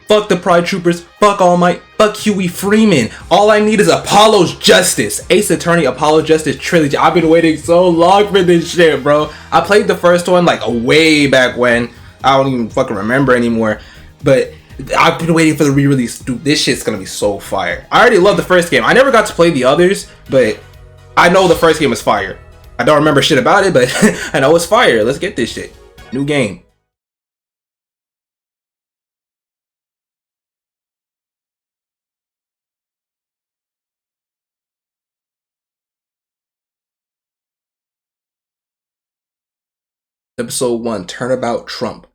Fuck the Pride Troopers, fuck All Might, fuck Huey Freeman. All I need is Apollo's Justice. Ace Attorney Apollo Justice Trilogy. I've been waiting so long for this shit, bro. I played the first one like way back when. I don't even fucking remember anymore. But I've been waiting for the re-release. Dude, this shit's gonna be so fire. I already love the first game. I never got to play the others, but I know the first game was fire. I don't remember shit about it, but I know it's fire. Let's get this shit. New game. Episode 1, Turnabout Trump.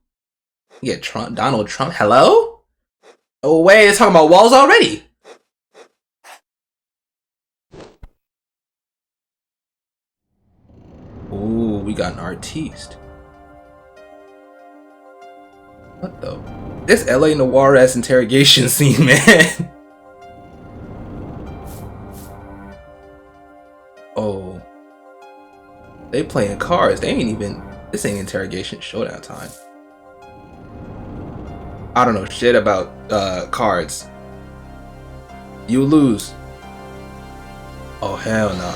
Yeah, Trump, Donald Trump. Hello? Oh wait, it's talking about walls already. Ooh, we got an artiste. What the? This LA Noir ass interrogation scene, man. Oh. They playing cards. They ain't even. This ain't interrogation showdown time. I don't know shit about cards. You lose. Oh hell no.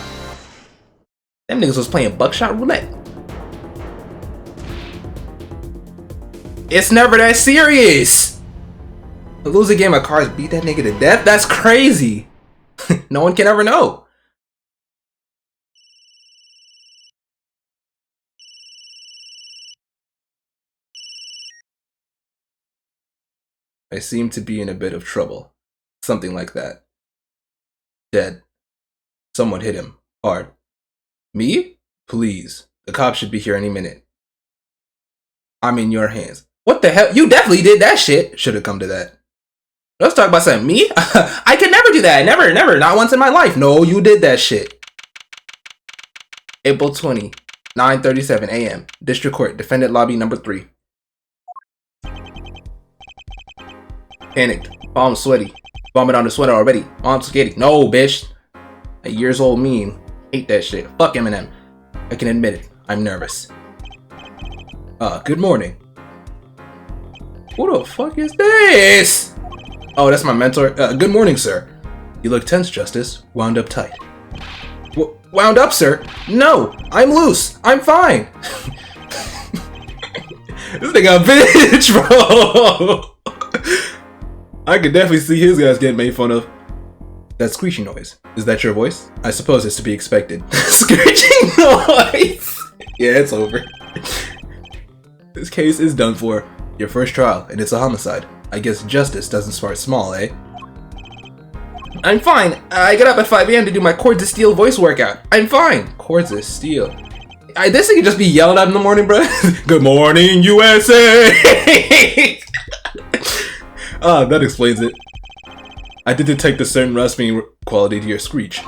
Them niggas was playing buckshot roulette. It's never that serious. To lose a game of cards, beat that nigga to death? That's crazy. No one can ever know. I seem to be in a bit of trouble. Something like that. Dead. Someone hit him. Hard. Me? Please. The cops should be here any minute. I'm in your hands. What the hell? You definitely did that shit. Should have come to that. Let's talk about something. Me? I could never do that. Never, never. Not once in my life. No, you did that shit. April 20, 9:37 a.m. District Court. Defendant Lobby number 3. Panicked. Palms sweaty. Vomit on the sweater already. Mom's skating. No, bitch. A years old meme. Hate that shit. Fuck Eminem. I can admit it. I'm nervous. Good morning. Who the fuck is this? Oh, that's my mentor. Good morning, sir. You look tense, Justice. Wound up tight. Wound up, sir? No, I'm loose. I'm fine. This nigga a bitch, bro. I could definitely see his guys getting made fun of. That screeching noise. Is that your voice? I suppose it's to be expected. Screeching noise! Yeah, it's over. This case is done for. Your first trial, and it's a homicide. I guess justice doesn't start small, eh? I'm fine. I get up at 5 a.m. to do my Chords of Steel voice workout. I'm fine. Chords of Steel. This thing can just be yelled at in the morning, bro. Good morning, USA! That explains it. I did detect a certain rasping quality to your screech.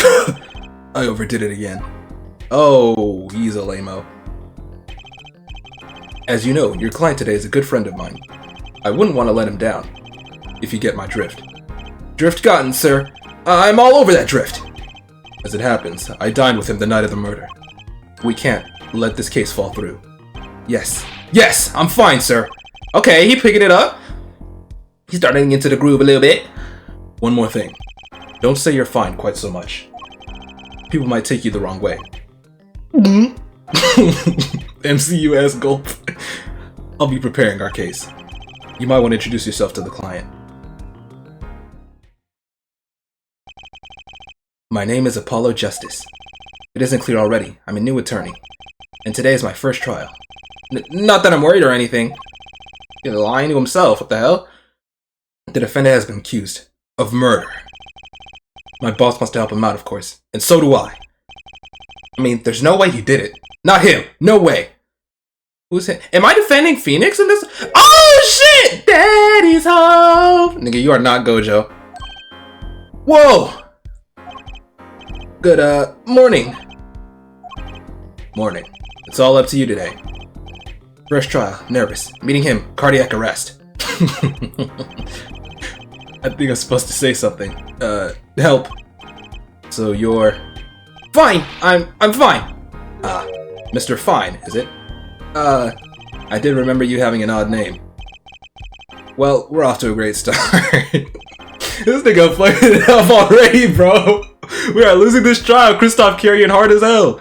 I overdid it again. Oh, he's a lame-o. As you know, your client today is a good friend of mine. I wouldn't want to let him down, if you get my drift. Drift gotten, sir. I'm all over that drift. As it happens, I dined with him the night of the murder. We can't let this case fall through. Yes. Yes, I'm fine, sir. Okay, he picking it up. He's starting into the groove a little bit. One more thing. Don't say you're fine quite so much. People might take you the wrong way. MCU-ass gulp. I'll be preparing our case. You might want to introduce yourself to the client. My name is Apollo Justice. It isn't clear already. I'm a new attorney. And today is my first trial. Not that I'm worried or anything. He's lying to himself. What the hell? The defendant has been accused of murder. My boss wants to help him out, of course. And so do I. I mean, there's no way he did it. Not him. No way. Who's him? Am I defending Phoenix in this? Oh, shit! Daddy's home! Nigga, you are not Gojo. Whoa! Good, morning. Morning. It's all up to you today. First trial. Nervous. Meeting him. Cardiac arrest. I think I'm supposed to say something. Help. So you're... Fine! I'm fine! Mr. Fine, is it? I did remember you having an odd name. Well, we're off to a great start. This nigga fucking it up already, bro. We are losing this trial. Kristoff carrying hard as hell.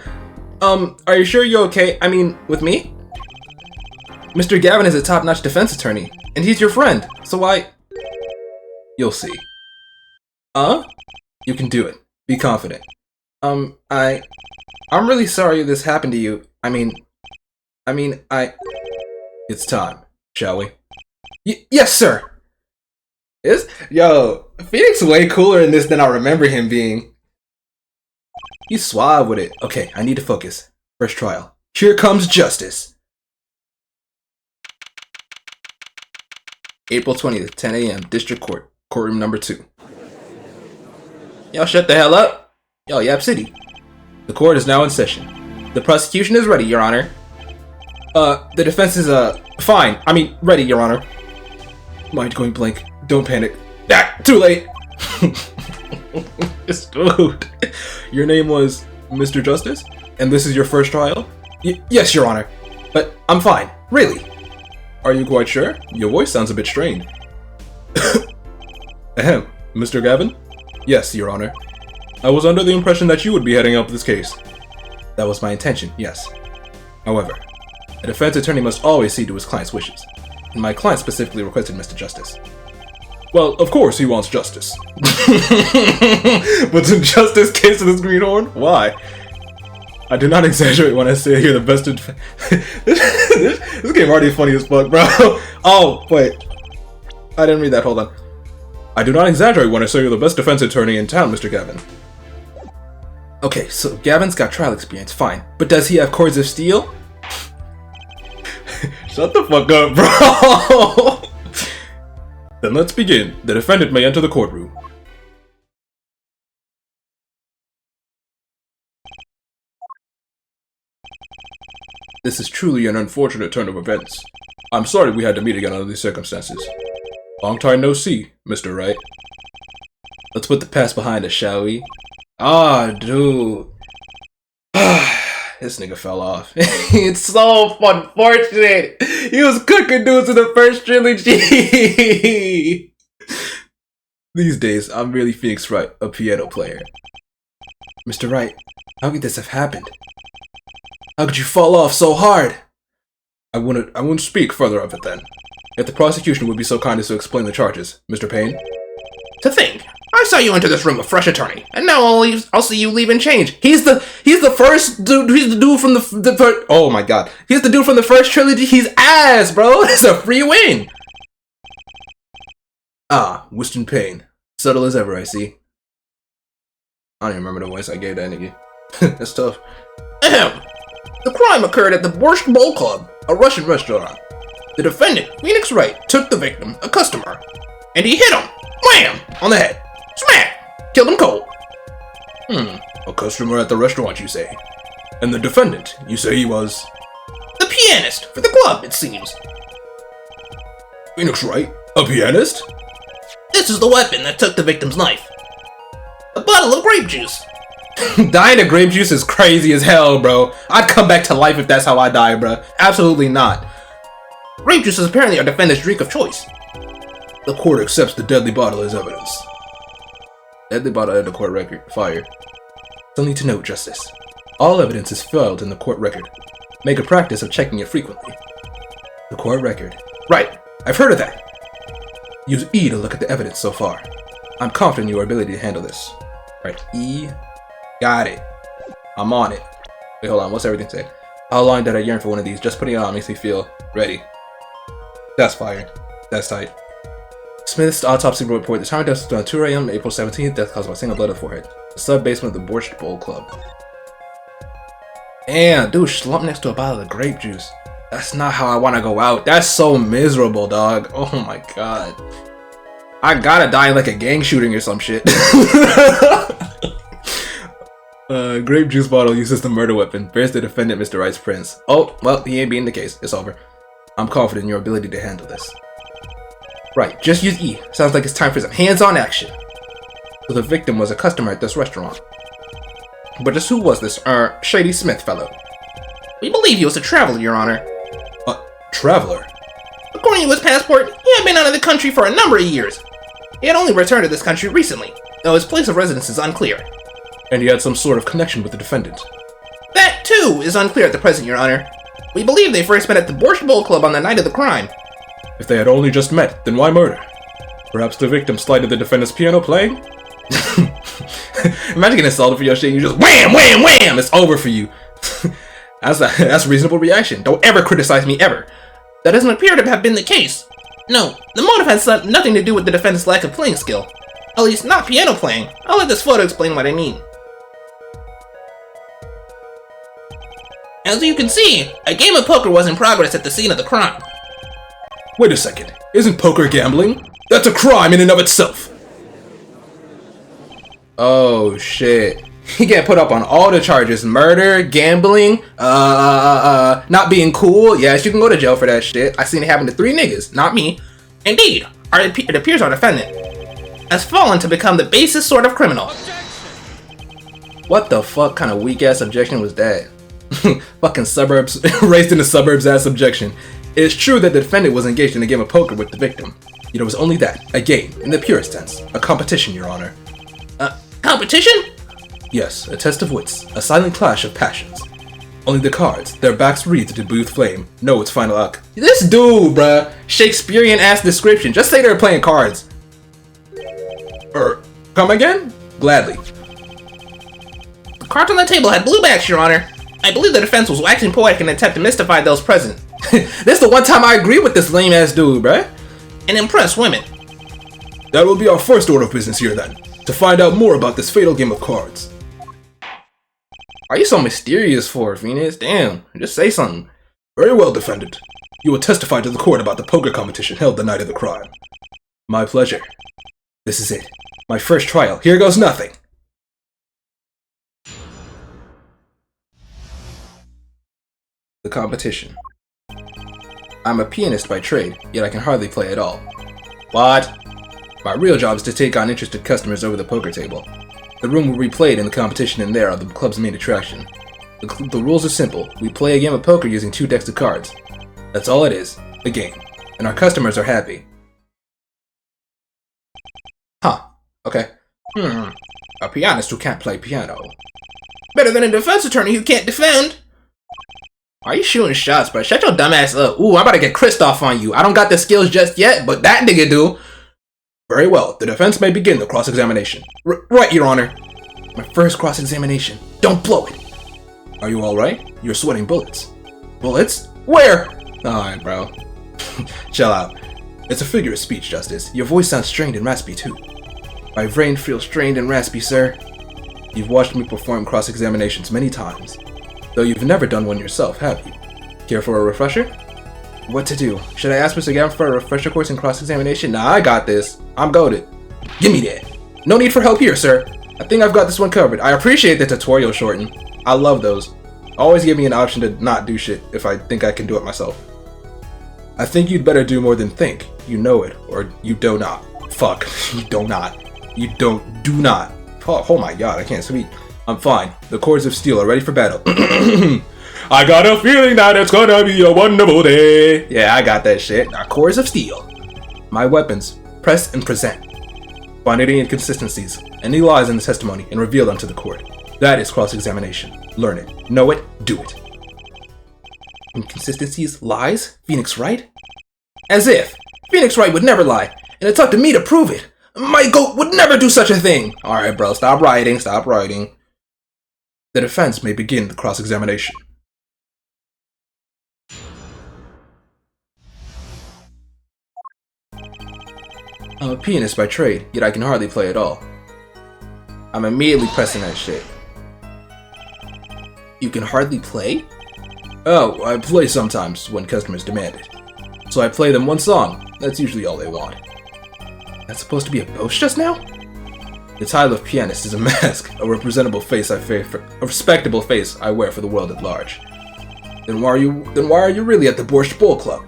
Are you sure you're okay? I mean, with me? Mr. Gavin is a top-notch defense attorney, and he's your friend, so you'll see. You can do it. Be confident. I'm really sorry this happened to you. It's time, shall we? Yes, sir! Yo, Phoenix way cooler in this than I remember him being. He's suave with it. Okay, I need to focus. First trial. Here comes justice. April 20th, 10 a.m., District Court, courtroom number 2. Y'all shut the hell up. Yo, Yap City. The court is now in session. The prosecution is ready, Your Honor. The defense is, fine. Ready, Your Honor. Mind going blank. Don't panic. Too late! Dude. Your name was Mr. Justice? And this is your first trial? Yes, Your Honor. But I'm fine. Really. Are you quite sure? Your voice sounds a bit strained. Ahem. Mr. Gavin? Yes, Your Honor. I was under the impression that you would be heading up this case. That was my intention, yes. However, a defense attorney must always see to his client's wishes. And my client specifically requested Mr. Justice. Well, of course he wants justice. But some justice came to this greenhorn? Why? I do not exaggerate when I say you're the best this game already funny as fuck, bro. Oh, wait. I didn't read that, hold on. I do not exaggerate when I say you're the best defense attorney in town, Mr. Gavin. Okay, so Gavin's got trial experience, fine. But does he have cords of steel? Shut the fuck up, bro! Then let's begin. The defendant may enter the courtroom. This is truly an unfortunate turn of events. I'm sorry we had to meet again under these circumstances. Long time no see, Mr. Wright. Let's put the past behind us, shall we? Ah, dude. This nigga fell off. It's so unfortunate. He was cooking dudes in the first trilogy. These days, I'm really Phoenix Wright, a piano player. Mr. Wright, how could this have happened? How could you fall off so hard? I wouldn't speak further of it then. If the prosecution would be so kind as to explain the charges, Mr. Payne. To think, I saw you enter this room a fresh attorney, and now I'll see you leave and change. He's the first dude. He's the dude from the first. Oh my god, he's the dude from the first trilogy. He's ass, bro. It's a free win. Ah, Winston Payne, subtle as ever, I see. I don't even remember the voice I gave that nigga. That's tough. Ahem. The crime occurred at the Borscht Bowl Club, a Russian restaurant. The defendant, Phoenix Wright, took the victim, a customer, and he hit him, wham, on the head. Smack! Killed him cold. A customer at the restaurant, you say? And the defendant, you say he was? The pianist for the club, it seems. Phoenix Wright? A pianist? This is the weapon that took the victim's life. A bottle of grape juice. Dying of grape juice is crazy as hell, bro. I'd come back to life if that's how I die, bro. Absolutely not. Grape juice is apparently our defendant's drink of choice. The court accepts the deadly bottle as evidence. Deadly bottle in the court record. Fire. Still need to note, Justice. All evidence is filed in the court record. Make a practice of checking it frequently. The court record. Right. I've heard of that. Use E to look at the evidence so far. I'm confident in your ability to handle this. Right. E. Got it. I'm on it. Wait, hold on. What's everything say? How long did I yearn for one of these? Just putting it on makes me feel ready. That's fire. That's tight. Smith's autopsy report. The time of death was around 2 a.m. April 17th. Death caused by single blood to the forehead. The sub-basement of the Borscht Bowl Club. Damn, dude, slumped next to a bottle of grape juice. That's not how I want to go out. That's so miserable, dog. Oh my god. I gotta die in like a gang shooting or some shit. Grape juice bottle used as the murder weapon. Bears the defendant, Mr. Wright's prints. Oh, well, he ain't being the case. It's over. I'm confident in your ability to handle this. Right, just use E. Sounds like it's time for some hands-on action. So the victim was a customer at this restaurant. But just who was this, Shady Smith fellow? We believe he was a traveler, Your Honor. Traveler? According to his passport, he had been out of the the country for a number of years. He had only returned to this country recently, though his place of residence is unclear. And he had some sort of connection with the defendant. That, too, is unclear at the present, Your Honor. We believe they first met at the Borscht Bowl Club on the night of the crime. If they had only just met, then why murder? Perhaps the victim slighted the defendant's piano playing? Imagine getting assaulted for your shit and you just wham, wham, wham! It's over for you. That's a reasonable reaction. Don't ever criticize me, ever. That doesn't appear to have been the case. No, the motive has nothing to do with the defendant's lack of playing skill. At least, not piano playing. I'll let this photo explain what I mean. As you can see, a game of poker was in progress at the scene of the crime. Wait a second. Isn't poker gambling? That's a crime in and of itself. Oh shit. He get put up on all the charges. Murder, gambling, not being cool. Yes, you can go to jail for that shit. I seen it happen to 3 niggas, not me. Indeed, it appears our defendant has fallen to become the basest sort of criminal. What the fuck kind of weak ass objection was that? Fucking suburbs, raised in the suburbs ass objection. It is true that the defendant was engaged in a game of poker with the victim. Yet it was only that, a game, in the purest sense. A competition, Your Honor. Competition? Yes, a test of wits, a silent clash of passions. Only the cards, their backs wreathed in booth flame, know its final outcome. This dude, bruh, Shakespearean ass description. Just say they're playing cards. Come again? Gladly. The cards on the table had blue backs, Your Honor. I believe the defense was waxing poetic in an attempt to mystify those present. This is the one time I agree with this lame ass dude, bruh. And impress women. That will be our first order of business here then, to find out more about this fatal game of cards. Are you so mysterious for, Venus? Damn, just say something. Very well, defendant. You will testify to the court about the poker competition held the night of the crime. My pleasure. This is it. My first trial. Here goes nothing. The competition. I'm a pianist by trade, yet I can hardly play at all. What? My real job is to take on interested customers over the poker table. The room where we played and the competition in there are the club's main attraction. The rules are simple. We play a game of poker using 2 decks of cards. That's all it is. A game. And our customers are happy. Huh. Okay. A pianist who can't play piano. Better than a defense attorney who can't defend. Are you shooting shots, bro? Shut your dumb ass up. Ooh, I'm about to get Kristoff on you. I don't got the skills just yet, but that nigga do. Very well. The defense may begin the cross-examination. Right, Your Honor. My first cross-examination. Don't blow it. Are you alright? You're sweating bullets. Bullets? Where? Alright, bro. Chill out. It's a figure of speech, Justice. Your voice sounds strained and raspy, too. My brain feels strained and raspy, sir. You've watched me perform cross-examinations many times. Though you've never done one yourself, have you? Care for a refresher? What to do? Should I ask Mr. Gavin for a refresher course in cross-examination? Nah, I got this. I'm goated. Give me that. No need for help here, sir. I think I've got this one covered. I appreciate the tutorial shorten. I love those. Always give me an option to not do shit if I think I can do it myself. I think you'd better do more than think. You know it, or you do not. Fuck. You do not. You do not. Oh my god, I can't speak. I'm fine. The cords of steel are ready for battle. I got a feeling that it's gonna be a wonderful day. Yeah, I got that shit. Our cords of steel. My weapons. Press and present. Find any inconsistencies, any lies in the testimony, and reveal them to the court. That is cross-examination. Learn it. Know it. Do it. Inconsistencies? Lies? Phoenix Wright? As if! Phoenix Wright would never lie, and it's up to me to prove it. My goat would never do such a thing. Alright, bro. Stop writing. Stop writing. The defense may begin the cross-examination. I'm a pianist by trade, yet I can hardly play at all. I'm immediately pressing that shit. You can hardly play? Oh, I play sometimes when customers demand it. So I play them one song. That's usually all they want. That's supposed to be a boast just now? The title of pianist is a mask, a representable face a respectable face I wear for the world at large. Then why are you really at the Borscht Bowl Club?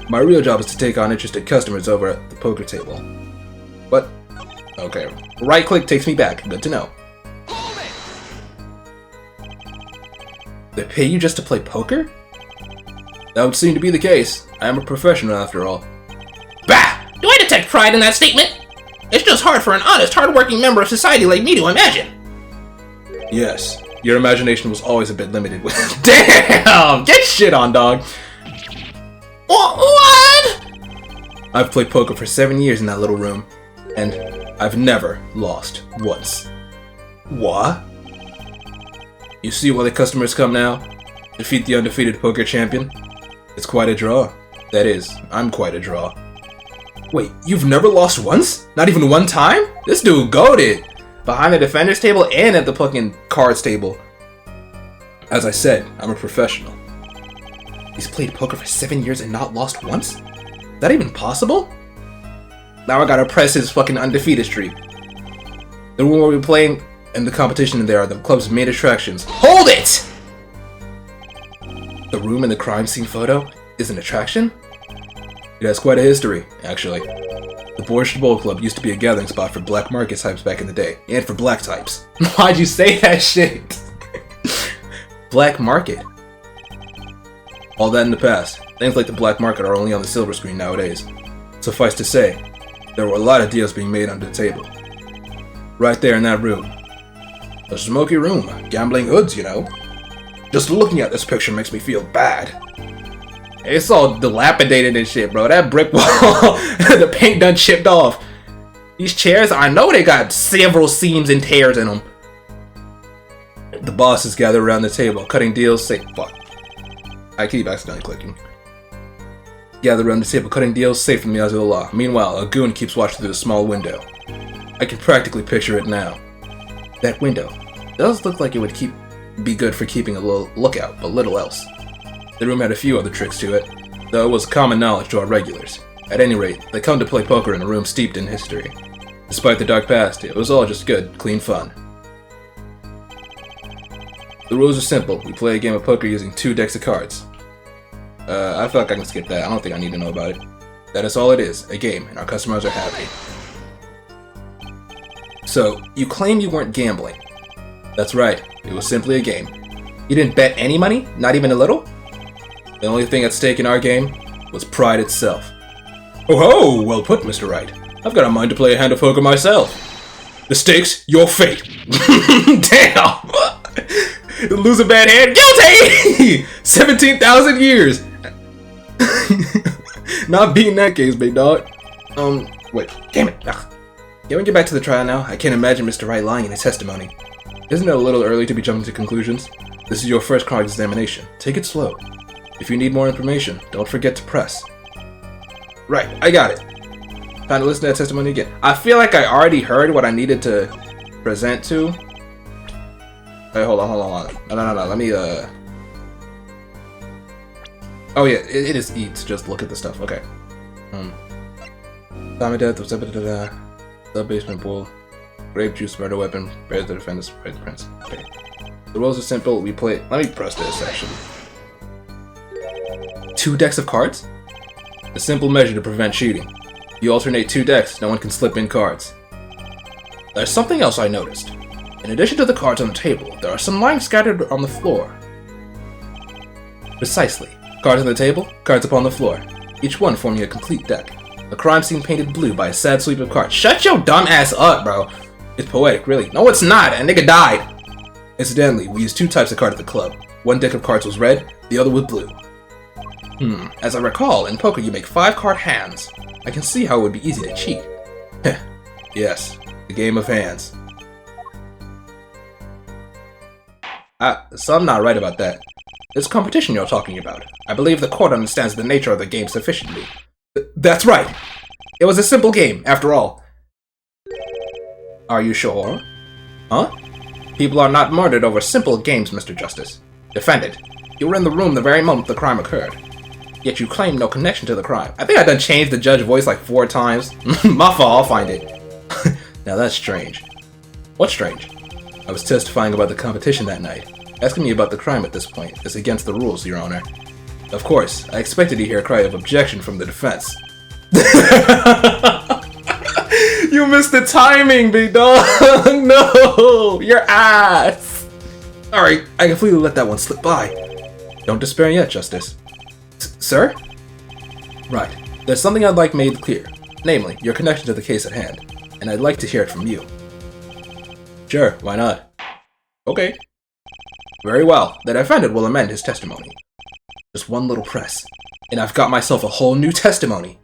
My real job is to take on interested customers over at the poker table. What? Okay. Right click takes me back. Good to know. They pay you just to play poker? That would seem to be the case. I am a professional after all. Bah! Do I detect pride in that statement? It's just hard for an honest, hard-working member of society like me to imagine. Yes, your imagination was always a bit limited with. Damn! Get shit on, dog. What? I've played poker for 7 years in that little room, and I've never lost once. What? You see why the customers come now? Defeat the undefeated poker champion? It's quite a draw. That is, I'm quite a draw. Wait, you've never lost once? Not even one time? This dude goated! Behind the defender's table and at the fucking cards table. As I said, I'm a professional. He's played poker for 7 years and not lost once? Is that even possible? Now I gotta press his fucking undefeated streak. The room where we're playing and the competition in there are the club's main attractions. Hold it! The room in the crime scene photo is an attraction? It has quite a history, actually. The Borscht Bowl Club used to be a gathering spot for black market types back in the day, and for black types. Why'd you say that shit? Black market. All that in the past. Things like the black market are only on the silver screen nowadays. Suffice to say, there were a lot of deals being made under the table. Right there in that room. A smoky room, gambling hoods, you know. Just looking at this picture makes me feel bad. It's all dilapidated and shit, bro. That brick wall, the paint done chipped off. These chairs, I know they got several seams and tears in them. The bosses gather around the table, cutting deals, fuck. I keep accidentally clicking. Gather around the table, cutting deals safe from the eyes of the law. Meanwhile, a goon keeps watching through the small window. I can practically picture it now. That window does look like it would be good for keeping a little lookout, but little else. The room had a few other tricks to it, though it was common knowledge to our regulars. At any rate, they come to play poker in a room steeped in history. Despite the dark past, it was all just good, clean fun. The rules are simple. We play a game of poker using 2 decks of cards. I feel like I can skip that. I don't think I need to know about it. That is all it is, a game, and our customers are happy. So, you claim you weren't gambling. That's right, it was simply a game. You didn't bet any money? Not even a little? The only thing at stake in our game was pride itself. Oh ho! Well put, Mr. Wright. I've got a mind to play a hand of poker myself. The stakes, your fate. Damn! Lose a bad hand, guilty! 17,000 years! Not beating that case, big dog. Wait, damn it. Ugh. Can we get back to the trial now? I can't imagine Mr. Wright lying in his testimony. Isn't it a little early to be jumping to conclusions? This is your first cross-examination. Take it slow. If you need more information, don't forget to press. Right, I got it. Time to listen to that testimony again. I feel like I already heard what I needed to present to. Hey, hold on. No, let me, Oh yeah, it is E to just look at the stuff, okay. Time of death, sub-basement pool, grape juice, murder weapon, bears the defendant, spread the prince. Okay. The rules are simple, we play. Let me press this actually. 2 decks of cards? A simple measure to prevent cheating. You alternate 2 decks, no one can slip in cards. There's something else I noticed. In addition to the cards on the table, there are some lines scattered on the floor. Precisely. Cards on the table, cards upon the floor. Each one forming a complete deck. A crime scene painted blue by a sad sweep of cards. Shut your dumb ass up, bro. It's poetic, really. No, it's not. A nigga died. Incidentally, we used 2 types of cards at the club. One deck of cards was red, the other was blue. As I recall, in poker you make 5-card hands. I can see how it would be easy to cheat. Yes, the game of hands. So I'm not right about that. This competition you're talking about. I believe the court understands the nature of the game sufficiently. That's right! It was a simple game, after all. Are you sure? Huh? People are not murdered over simple games, Mr. Justice. Defendant, you were in the room the very moment the crime occurred. Yet you claim no connection to the crime. I think I done changed the judge voice like 4 times. My fault, I'll find it. Now that's strange. What's strange? I was testifying about the competition that night. Asking me about the crime at this point is against the rules, Your Honor. Of course, I expected to hear a cry of objection from the defense. You missed the timing, big dog! No! Your ass! Alright, I completely let that one slip by. Don't despair yet, Justice. Sir? Right. There's something I'd like made clear, namely, your connection to the case at hand, and I'd like to hear it from you. Sure, why not? Okay. Very well, the defendant will amend his testimony. Just one little press, and I've got myself a whole new testimony.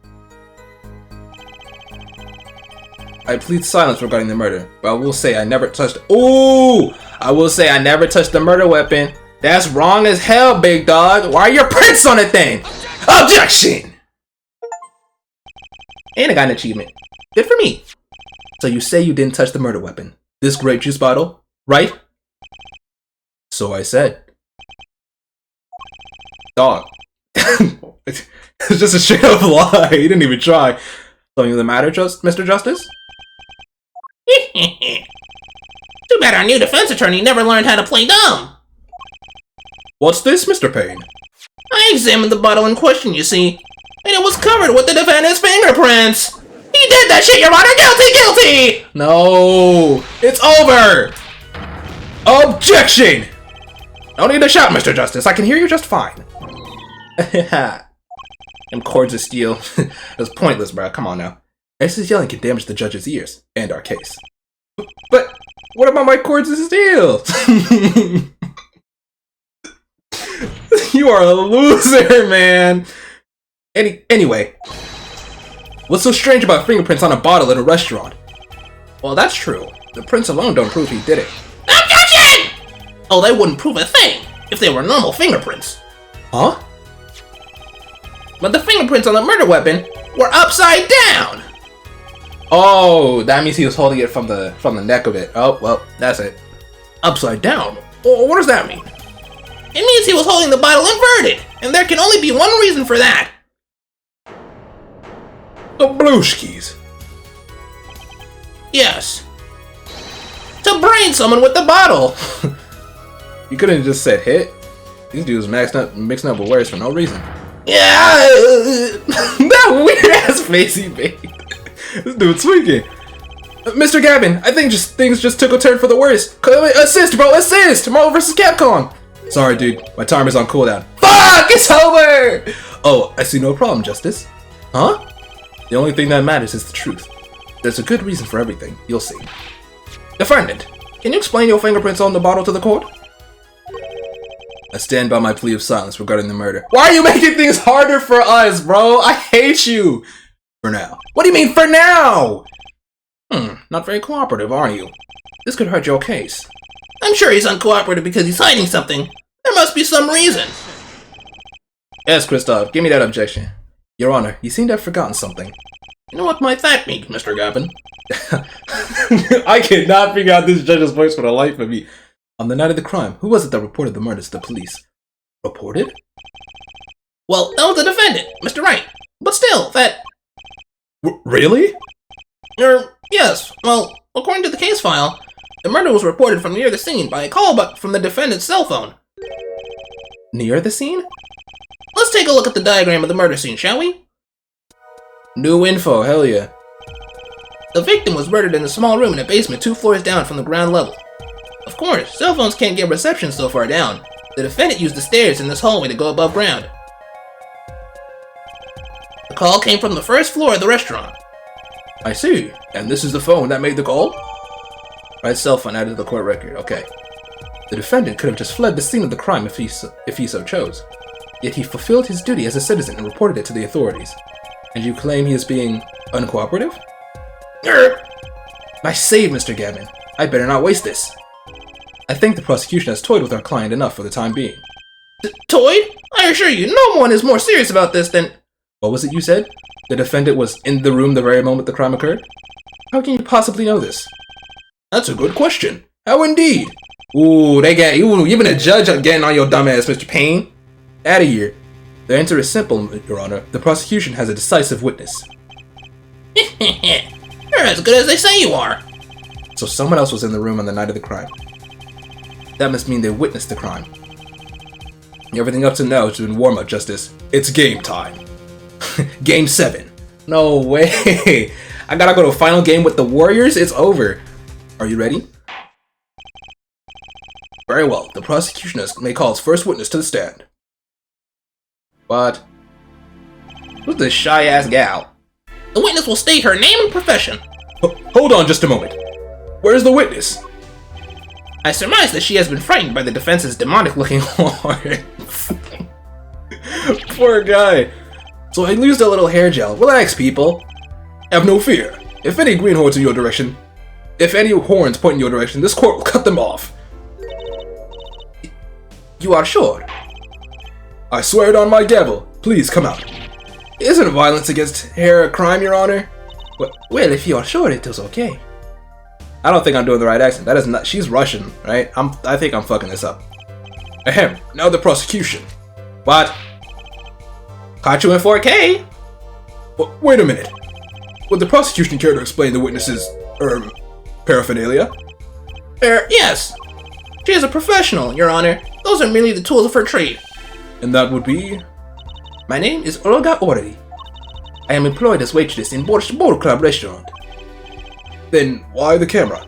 I plead silence regarding the murder, but I will say I never touched— Ooh! I will say I never touched the murder weapon. That's wrong as hell, big dog. Why are your prints on the thing? Objection! And I got an achievement. Good for me. So you say you didn't touch the murder weapon. This grape juice bottle, right? So I said. Dog. It's just a straight up lie. He didn't even try. Something the matter, Mr. Justice? Too bad our new defense attorney never learned how to play dumb. What's this, Mr. Payne? I examined the bottle in question, you see, and it was covered with the defendant's fingerprints. He did that shit, Your Honor! Guilty! Guilty! No! It's over! Objection! No need to shout, Mr. Justice. I can hear you just fine. Them cords of steel. It was pointless, bro. Come on now. Excess yelling can damage the judge's ears and our case. But what about my cords of steel? You are a loser, man. Anyway, what's so strange about fingerprints on a bottle in a restaurant? Well, that's true. The prints alone don't prove he did it. Objection! Oh, they wouldn't prove a thing if they were normal fingerprints. Huh? But the fingerprints on the murder weapon were upside down. Oh, that means he was holding it from the neck of it. Oh, well, that's it. Upside down? Oh, what does that mean? It means he was holding the bottle inverted, and there can only be one reason for that. The Blueskis. Yes. To brain someone with the bottle. You couldn't have just said hit. These dudes mixing up with words for no reason. Yeah. That weird ass face he made. This dude's tweaking. Mr. Gavin, I think things just took a turn for the worse. Assist, bro, assist! Marvel vs. Capcom! Sorry, dude. My timer's on cooldown. Fuck! It's over! Oh, I see no problem, Justice. Huh? The only thing that matters is the truth. There's a good reason for everything. You'll see. Defendant, can you explain your fingerprints on the bottle to the court? I stand by my plea of silence regarding the murder. Why are you making things harder for us, bro? I hate you! For now. What do you mean, for now? Not very cooperative, are you? This could hurt your case. I'm sure he's uncooperative because he's hiding something. There must be some reason. Yes, Christoph, give me that objection. Your Honor, you seem to have forgotten something. You know what might that mean, Mr. Gavin? I cannot figure out this judge's voice for the life of me. On the night of the crime, who was it that reported the murder to the police? Reported? Well, that was the defendant, Mr. Wright. But still, that... Really? Yes. Well, according to the case file, the murder was reported from near the scene by a call from the defendant's cell phone. Near the scene? Let's take a look at the diagram of the murder scene, shall we? New info, hell yeah. The victim was murdered in a small room in a basement 2 floors down from the ground level. Of course, cell phones can't get reception so far down. The defendant used the stairs in this hallway to go above ground. The call came from the first floor of the restaurant. I see. And this is the phone that made the call? Right, cell phone added to the court record. Okay. The defendant could have just fled the scene of the crime if he so chose. Yet he fulfilled his duty as a citizen and reported it to the authorities. And you claim he is being uncooperative? My save, Mr. Gavin. I better not waste this. I think the prosecution has toyed with our client enough for the time being. Toyed? I assure you, no one is more serious about this than... What was it you said? The defendant was in the room the very moment the crime occurred? How can you possibly know this? That's a good question. How indeed? Ooh, they got you. Even a judge getting on your dumb ass, Mr. Payne. Out of here. The answer is simple, Your Honor. The prosecution has a decisive witness. You're as good as they say you are. So someone else was in the room on the night of the crime. That must mean they witnessed the crime. Everything up to now has been warm-up, Justice. It's game time. Game 7. No way. I gotta go to a final game with the Warriors? It's over. Are you ready? Very well. The prosecution may call its first witness to the stand. What? Who's this shy-ass gal? The witness will state her name and profession. Hold on just a moment. Where's the witness? I surmise that she has been frightened by the defense's demonic-looking horns. Poor guy. So I used a little hair gel. Relax, people. Have no fear. If any green horns in your direction, if any horns point in your direction, this court will cut them off. You are sure? I swear it on my gavel. Please come out. Isn't violence against hair a crime, Your Honor? Well, if you are sure, it is okay. I don't think I'm doing the right accent. That is not. She's Russian, right? I think I'm fucking this up. Ahem. Now the prosecution. What? Caught you in 4K? Wait a minute. Would the prosecution care to explain the witness's, paraphernalia? Yes. She is a professional, Your Honor. Those are merely the tools of her trade. And that would be? My name is Olga Orly. I am employed as waitress in Borscht Bowl Club restaurant. Then why the camera?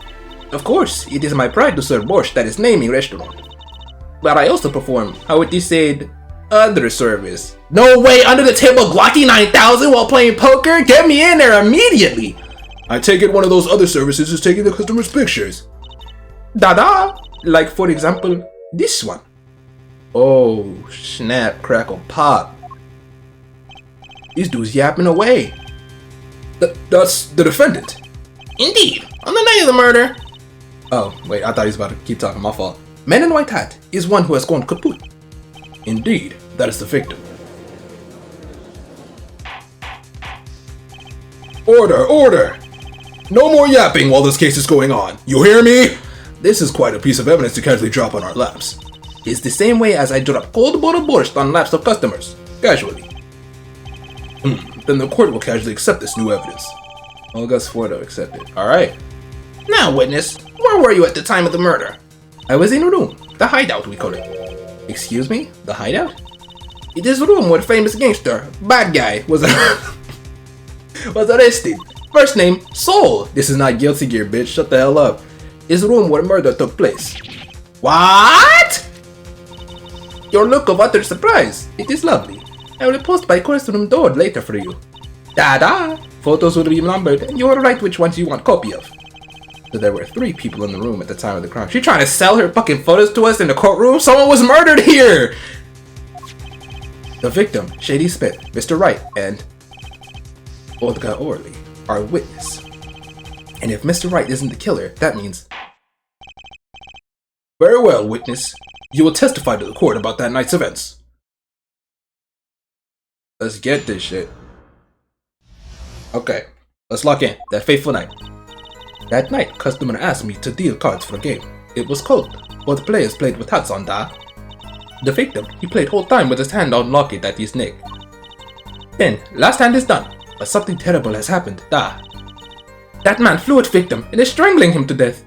Of course, it is my pride to serve borscht at its naming restaurant. But I also perform, how it is said, other service. No way, under the table Glocky 9000 while playing poker? Get me in there immediately! I take it one of those other services is taking the customer's pictures. Dada! Like for example, this one. Oh, snap, crackle, pop. These dudes yapping away. That's the defendant. Indeed, on the night of the murder. Oh, wait, I thought he was about to keep talking, my fault. Man in white hat is one who has gone kaput. Indeed, that is the victim. Order, order! No more yapping while this case is going on. You hear me? This is quite a piece of evidence to casually drop on our laps. It's the same way as I drop cold bottle borscht on laps of customers. Casually. Then the court will casually accept this new evidence. Olga's photo accepted. Alright. Now, witness, where were you at the time of the murder? I was in a room. The hideout, we call it. Excuse me? The hideout? It is a room where famous gangster, bad guy, was arrested. First name, Soul. This is not Guilty Gear, bitch. Shut the hell up. Is a room where murder took place. What? Your look of utter surprise. It is lovely. I will post by courtroom door later for you. Dada! Photos will be numbered, and you will write which ones you want copy of. So there were 3 people in the room at the time of the crime. She trying to sell her fucking photos to us in the courtroom? Someone was murdered here! The victim, Shady Smith, Mr. Wright, and Olga Orly are witness. And if Mr. Wright isn't the killer, that means... Very well, witness. You will testify to the court about that night's events. Let's get this shit. Okay, let's lock in. That fateful night. That night, customer asked me to deal cards for a game. It was cold. Both players played with hats on, da. The victim, he played whole time with his hand on locket at his neck. Then, last hand is done, but something terrible has happened, da. That man flew at victim and is strangling him to death.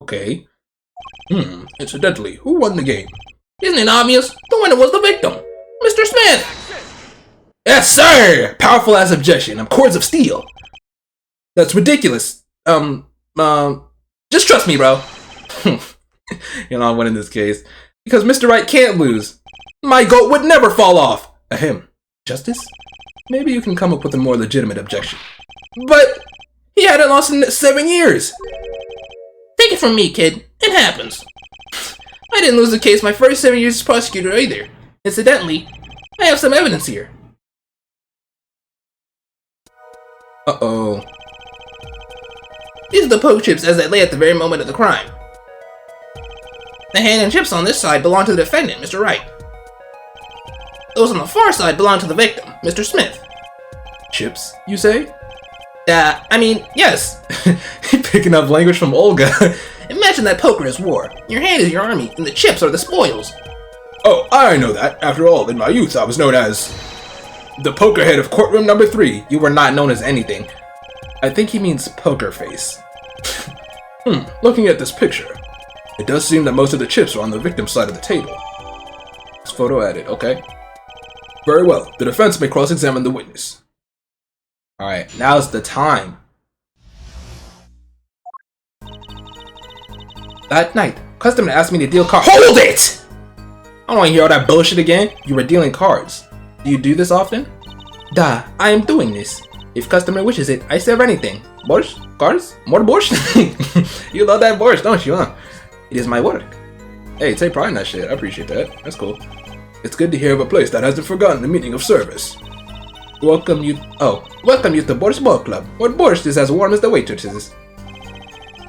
Okay. Incidentally, who won the game? Isn't it obvious? The winner was the victim, Mr. Smith! Yes, sir! Powerful as objection. I'm cords of steel. That's ridiculous. Just trust me, bro. You know, I'm winning this case. Because Mr. Wright can't lose. My goat would never fall off. Ahem. Justice? Maybe you can come up with a more legitimate objection. But he hadn't lost in 7 years. Take it from me, kid. It happens. I didn't lose the case my first 7 years as prosecutor either. Incidentally, I have some evidence here. Uh-oh. These are the poke chips as they lay at the very moment of the crime. The hand and chips on this side belong to the defendant, Mr. Wright. Those on the far side belong to the victim, Mr. Smith. Chips, you say? Yes. Picking up language from Olga. Imagine that poker is war. Your hand is your army, and the chips are the spoils. Oh, I know that. After all, in my youth, I was known as the poker head of courtroom number 3. You were not known as anything. I think he means poker face. Looking at this picture, it does seem that most of the chips are on the victim's side of the table. This photo added, okay. Very well, the defense may cross-examine the witness. Alright, now's the time. That night, customer asked me to deal cards. Hold it! I don't want to hear all that bullshit again. You were dealing cards. Do you do this often? Da, I am doing this. If customer wishes it, I serve anything. Borscht? Cars? More borscht? You love that borscht, don't you, huh? It is my work. Hey, take pride in that shit. I appreciate that. That's cool. It's good to hear of a place that hasn't forgotten the meaning of service. Welcome you to Borscht Ball Club, where borscht is as warm as the waitresses.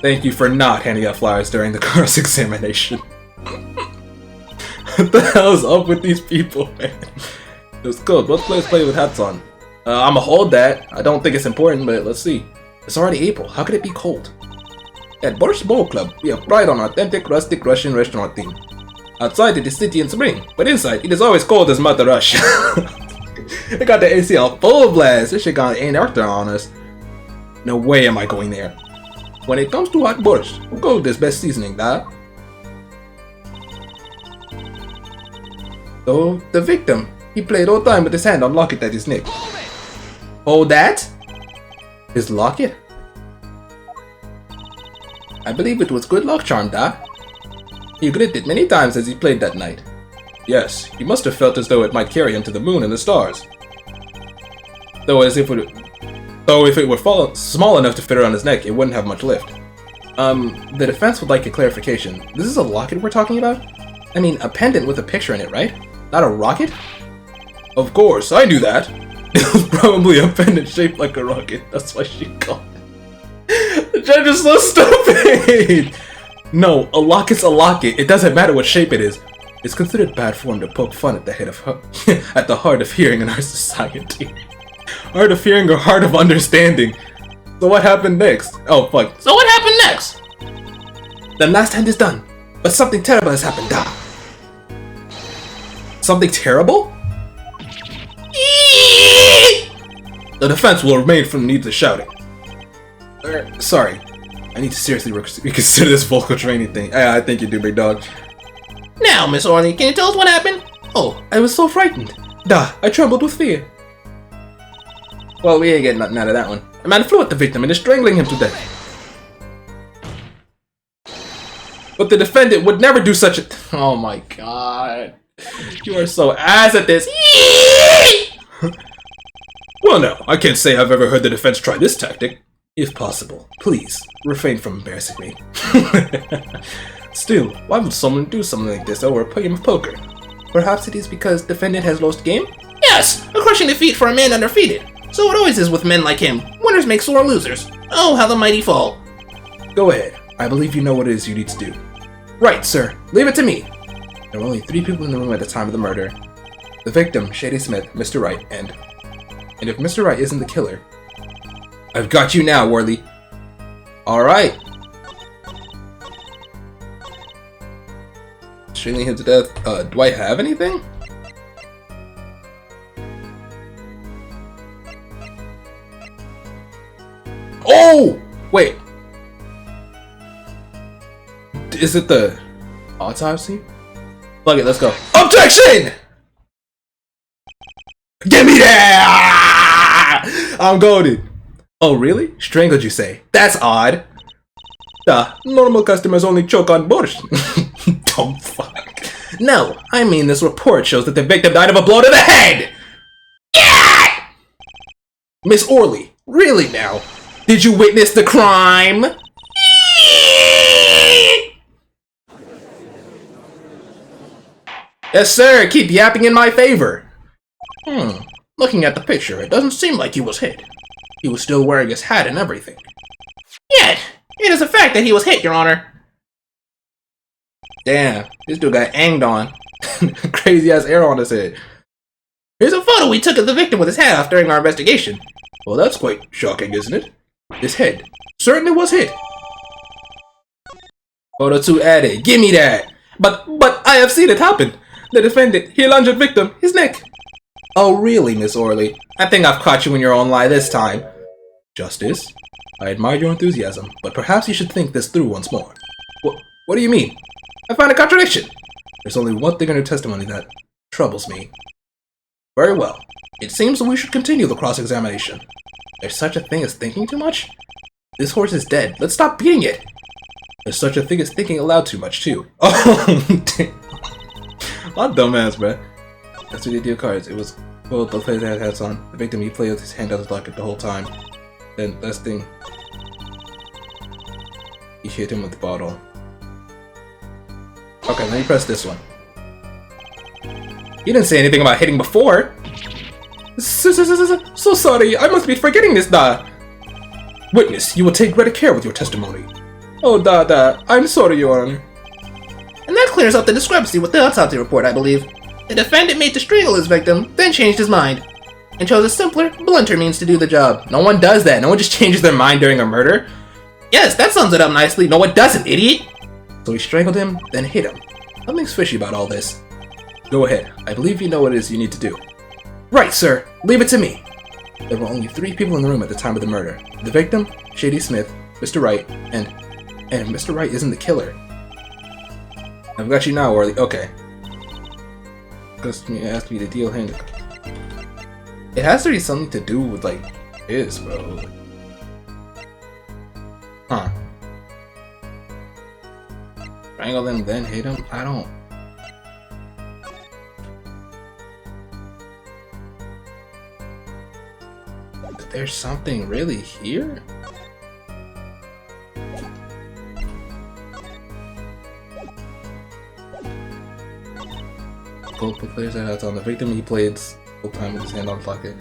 Thank you for not handing out flyers during the cross-examination. What the hell is up with these people, man? It was cool. Both players play with hats on. I'ma hold that. I don't think it's important, but let's see. It's already April. How could it be cold? At Borscht Ball Club, we have pride on authentic rustic Russian restaurant theme. Outside it is city in spring, but inside it is always cold as Mother Russia. They got the AC on full blast. This shit got Antarctica on us. No way am I going there. When it comes to hot borscht, gold is best seasoning, da. So, the victim, he played all time with his hand on locket at his neck. Oh, that? His locket? I believe it was good luck charm, da. He gripped it many times as he played that night. Yes, he must have felt as though it might carry him to the moon and the stars. Though if it were small enough to fit around his neck, it wouldn't have much lift. The defense would like a clarification. This is a locket we're talking about? I mean, a pendant with a picture in it, right? Not a rocket? Of course, I knew that. It was probably a pendant shaped like a rocket. That's why she called it. The judge is so stupid! No, a locket's a locket. It doesn't matter what shape it is. It's considered bad form to poke fun at the heart of hearing in our society. Hard of hearing or hard of understanding. So what happened next? Oh fuck. So what happened next? The last hand is done, but something terrible has happened. Da. Something terrible? The defense will remain from needless shouting. Sorry. I need to seriously reconsider this vocal training thing. I think you do, big dog. Now, Miss Orly, can you tell us what happened? Oh, I was so frightened. Da, I trembled with fear. Well, we ain't getting nothing out of that one. A man flew at the victim and is strangling him to death. But the defendant would never do such a... Oh my god. You are so ass at this. Well, no, I can't say I've ever heard the defense try this tactic. If possible, please, refrain from embarrassing me. Still, why would someone do something like this over a game of poker? Perhaps it is because defendant has lost game? Yes, a crushing defeat for a man undefeated. So it always is with men like him. Winners make sore losers. Oh, how the mighty fall. Go ahead. I believe you know what it is you need to do. Right, sir. Leave it to me. There were only 3 people in the room at the time of the murder. The victim, Shady Smith, Mr. Wright, and if Mr. Wright isn't the killer... I've got you now, Worley. Alright. Strangling him to death. Do I have anything? Oh! Wait. Is it the autopsy? Fuck it, let's go. Objection! Give me that! I'm goaded. Oh, really? Strangled, you say? That's odd. Duh, normal customers only choke on borscht. Dumb fuck. No, I mean this report shows that the victim died of a blow to the head! Yeah! Miss Orly, really now? Did you witness the crime? Yes, sir, keep yapping in my favor. Looking at the picture, it doesn't seem like he was hit. He was still wearing his hat and everything. Yet, it is a fact that he was hit, Your Honor. Damn, this dude got anged on. Crazy ass arrow on his head. Here's a photo we took of the victim with his hat off during our investigation. Well, that's quite shocking, isn't it? His head certainly was hit. Photo 2 added. Give me that. But I have seen it happen. The defendant, he lunged at victim, his neck. Oh, really, Miss Orly? I think I've caught you in your own lie this time. Justice, I admire your enthusiasm, but perhaps you should think this through once more. What do you mean? I find a contradiction. There's only one thing in your testimony that troubles me. Very well. It seems that we should continue the cross-examination. There's such a thing as thinking too much? This horse is dead. Let's stop beating it. There's such a thing as thinking aloud too much, too. Oh, damn. My dumbass, bruh. That's what they do cards. It was Well, the player that hats on. The victim, he played with his hand on his locket the whole time. Then, last thing. He hit him with the bottle. Okay, let me press this one. You didn't say anything about hitting before! So sorry, I must be forgetting this, da! Witness, you will take greater care with your testimony. Oh, da, I'm sorry, Your Honor. And that clears up the discrepancy with the autopsy report, I believe. The defendant made to strangle his victim, then changed his mind, and chose a simpler, blunter means to do the job. No one does that. No one just changes their mind during a murder. Yes, that sums it up nicely. No, it doesn't, idiot! So he strangled him, then hit him. Something's fishy about all this. Go ahead. I believe you know what it is you need to do. Right, sir. Leave it to me. There were only 3 people in the room at the time of the murder. The victim, Shady Smith, Mr. Wright, and Mr. Wright isn't the killer. I've got you now, Orly. Okay. Because you asked me to deal him. It has to be something to do with, like, his, bro. Huh. Strangle them, then hit him? I don't... Is there something really here? Both the players that on the victim, he played full time with his hand on the locket.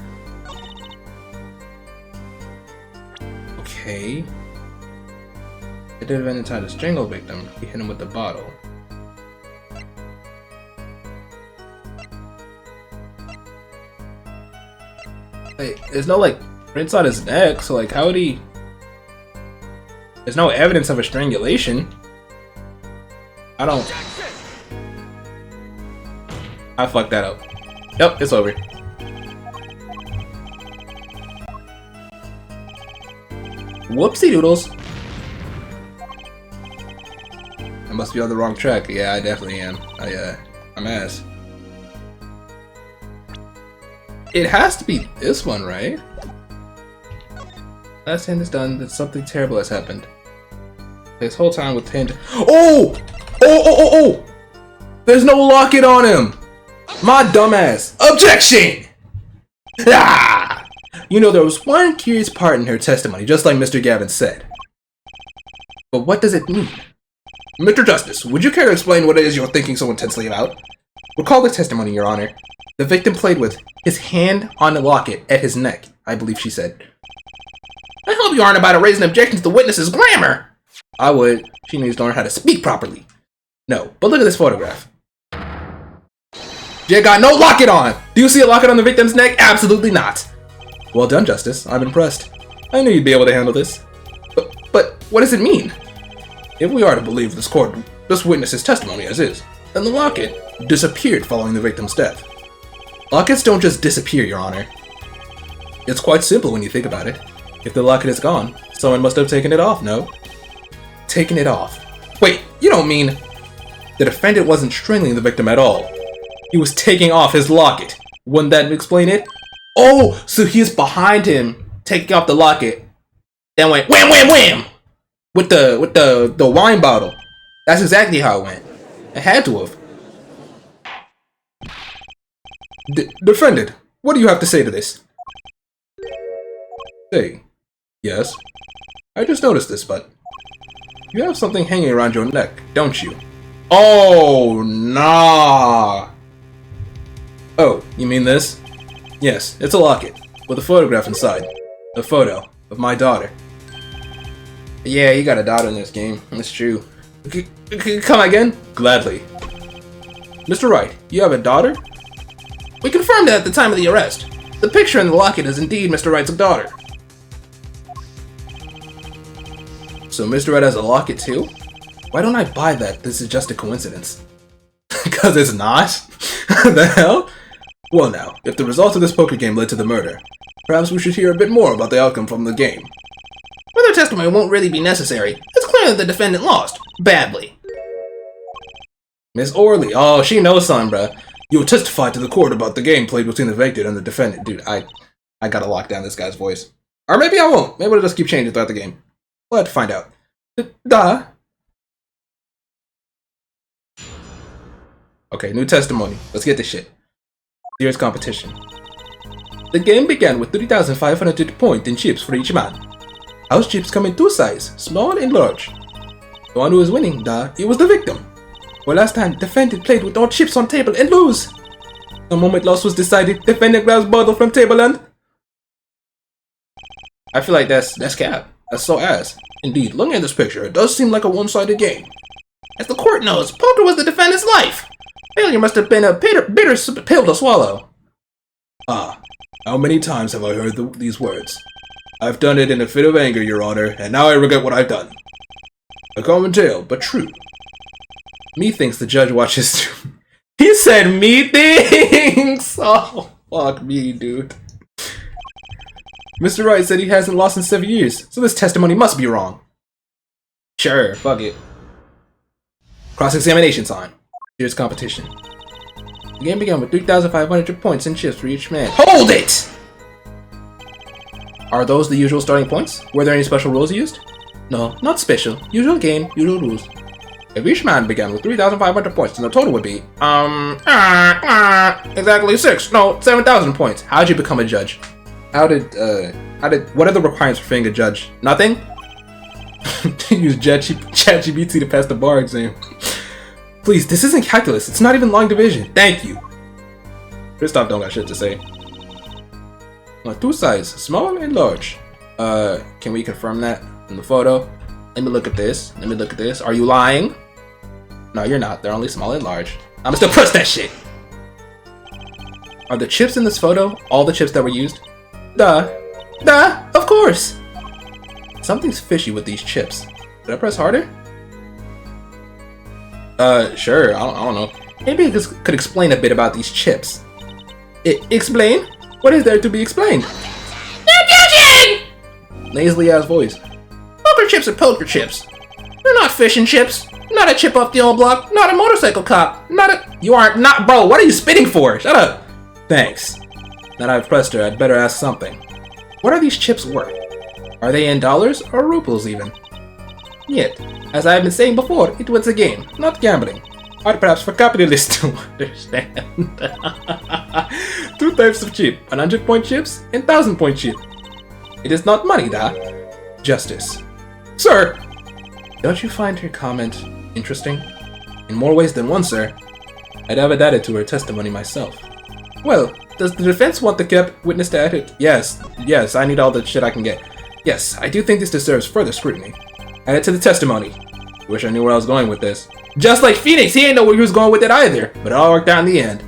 Okay. The defendant tried to strangle the victim. He hit him with the bottle. Wait, there's no like prints on his neck, so like how would he? There's no evidence of a strangulation. I don't. I fucked that up. Yep, it's over. Whoopsie doodles. I must be on the wrong track. Yeah, I definitely am. I'm ass. It has to be this one, right? Last hand is done. That something terrible has happened. This whole time with hand. Oh! Oh! There's no locket on him! My dumbass! Objection! Ah! You know, there was one curious part in her testimony, just like Mr. Gavin said. But what does it mean? Mr. Justice, would you care to explain what it is you're thinking so intensely about? Recall the testimony, Your Honor. The victim played with his hand on the locket at his neck, I believe she said. I hope you aren't about to raise an objection to the witness's grammar! I would. She needs to learn how to speak properly. No, but look at this photograph. Jay got no locket on! Do you see a locket on the victim's neck? Absolutely not! Well done, Justice. I'm impressed. I knew you'd be able to handle this. But what does it mean? If we are to believe this witness's testimony as is, then the locket disappeared following the victim's death. Lockets don't just disappear, Your Honor. It's quite simple when you think about it. If the locket is gone, someone must have taken it off, no? Taken it off. Wait, you don't mean the defendant wasn't strangling the victim at all. He was taking off his locket. Wouldn't that explain it? Oh, so he's behind him, taking off the locket, then went wham wham wham with the wine bottle. That's exactly how it went. It had to have. Defendant, what do you have to say to this? Say, yes. I just noticed this, but you have something hanging around your neck, don't you? Oh, nah. Oh, you mean this? Yes, it's a locket, with a photograph inside. A photo of my daughter. Yeah, you got a daughter in this game, that's true. Come again? Gladly. Mr. Wright, you have a daughter? We confirmed that at the time of the arrest. The picture in the locket is indeed Mr. Wright's daughter. So Mr. Wright has a locket too? Why don't I buy that this is just a coincidence? Because it's not? The hell? Well now, if the results of this poker game led to the murder, perhaps we should hear a bit more about the outcome from the game. Further testimony won't really be necessary. It's clear that the defendant lost. Badly. Miss Orley, oh, she knows something, bruh. You will testify to the court about the game played between the victim and the defendant. Dude, I gotta lock down this guy's voice. Or maybe I won't. Maybe I'll just keep changing throughout the game. We'll have to find out. Duh. Okay, new testimony. Let's get this shit. Serious competition. The game began with 3,500 points in chips for each man. House chips come in two sizes, small and large. The one who was winning, it was the victim. Well, last time, defendant played with all chips on table and lose. The moment loss was decided, defendant grabs bottle from table and... I feel like that's cap. That's so ass. Indeed, looking at this picture, it does seem like a one-sided game. As the court knows, poker was the defendant's life. Failure must have been a bitter pill to swallow. Ah, how many times have I heard these words? I've done it in a fit of anger, Your Honor, and now I regret what I've done. A common tale, but true. Methinks the judge watches. He said methinks! Oh, fuck me, dude. Mr. Wright said he hasn't lost in 7 years, so this testimony must be wrong. Sure, fuck it. Cross-examination time. Here's competition. The game began with 3,500 points and chips for each man. Hold it! Are those the usual starting points? Were there any special rules used? No, not special. Usual game, usual rules. If each man began with 3,500 points, then the total would be, exactly 7,000 points. How'd you become a judge? What are the requirements for being a judge? Nothing? Use ChatGPT to pass the bar exam. Please, this isn't calculus. It's not even long division. Thank you. Christoph don't got shit to say. Two sizes, small and large. Can we confirm that in the photo? Let me look at this. Let me look at this. Are you lying? No, you're not. They're only small and large. I'm still press that shit. Are the chips in this photo all the chips that were used? Duh, of course. Something's fishy with these chips. Did I press harder? Sure. I don't know. Maybe I could explain a bit about these chips. Explain? What is there to be explained? Objection! Nasally ass voice. Poker chips are poker chips. They're not fish and chips. Not a chip off the old block. Not a motorcycle cop. You aren't not, bro. What are you spitting for? Shut up. Thanks. Now that I've pressed her, I'd better ask something. What are these chips worth? Are they in dollars or rubles even? Yet, as I have been saying before, it was a game, not gambling. Hard perhaps for capitalists to understand. Two types of chip, 100-point chips and 1,000-point chip. It is not money, justice. Sir! Don't you find her comment interesting? In more ways than one, sir. I'd have it added to her testimony myself. Well, does the defense want the kept witness to add it? Yes, I need all the shit I can get. Yes, I do think this deserves further scrutiny. Add it to the testimony. Wish I knew where I was going with this. Just like Phoenix, he ain't know where he was going with it either, but it all worked out in the end.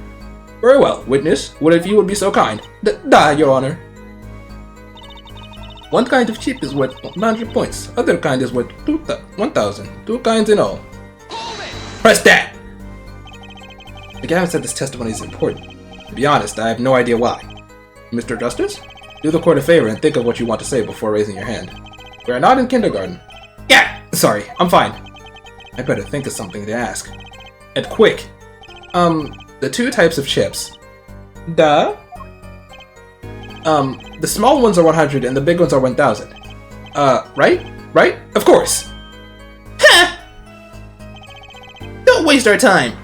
Very well, witness, what if you would be so kind? Your Honor. One kind of chip is worth 100 points, other kind is worth 1,000. Two kinds in all. Press that! The Gavin said this testimony is important. To be honest, I have no idea why. Mr. Justice? Do the court a favor and think of what you want to say before raising your hand. We are not in kindergarten. Yeah! Sorry, I'm fine. I better think of something to ask. And quick. The two types of chips. The small ones are 100 and the big ones are 1,000. Right? Right? Of course! Ha! Don't waste our time!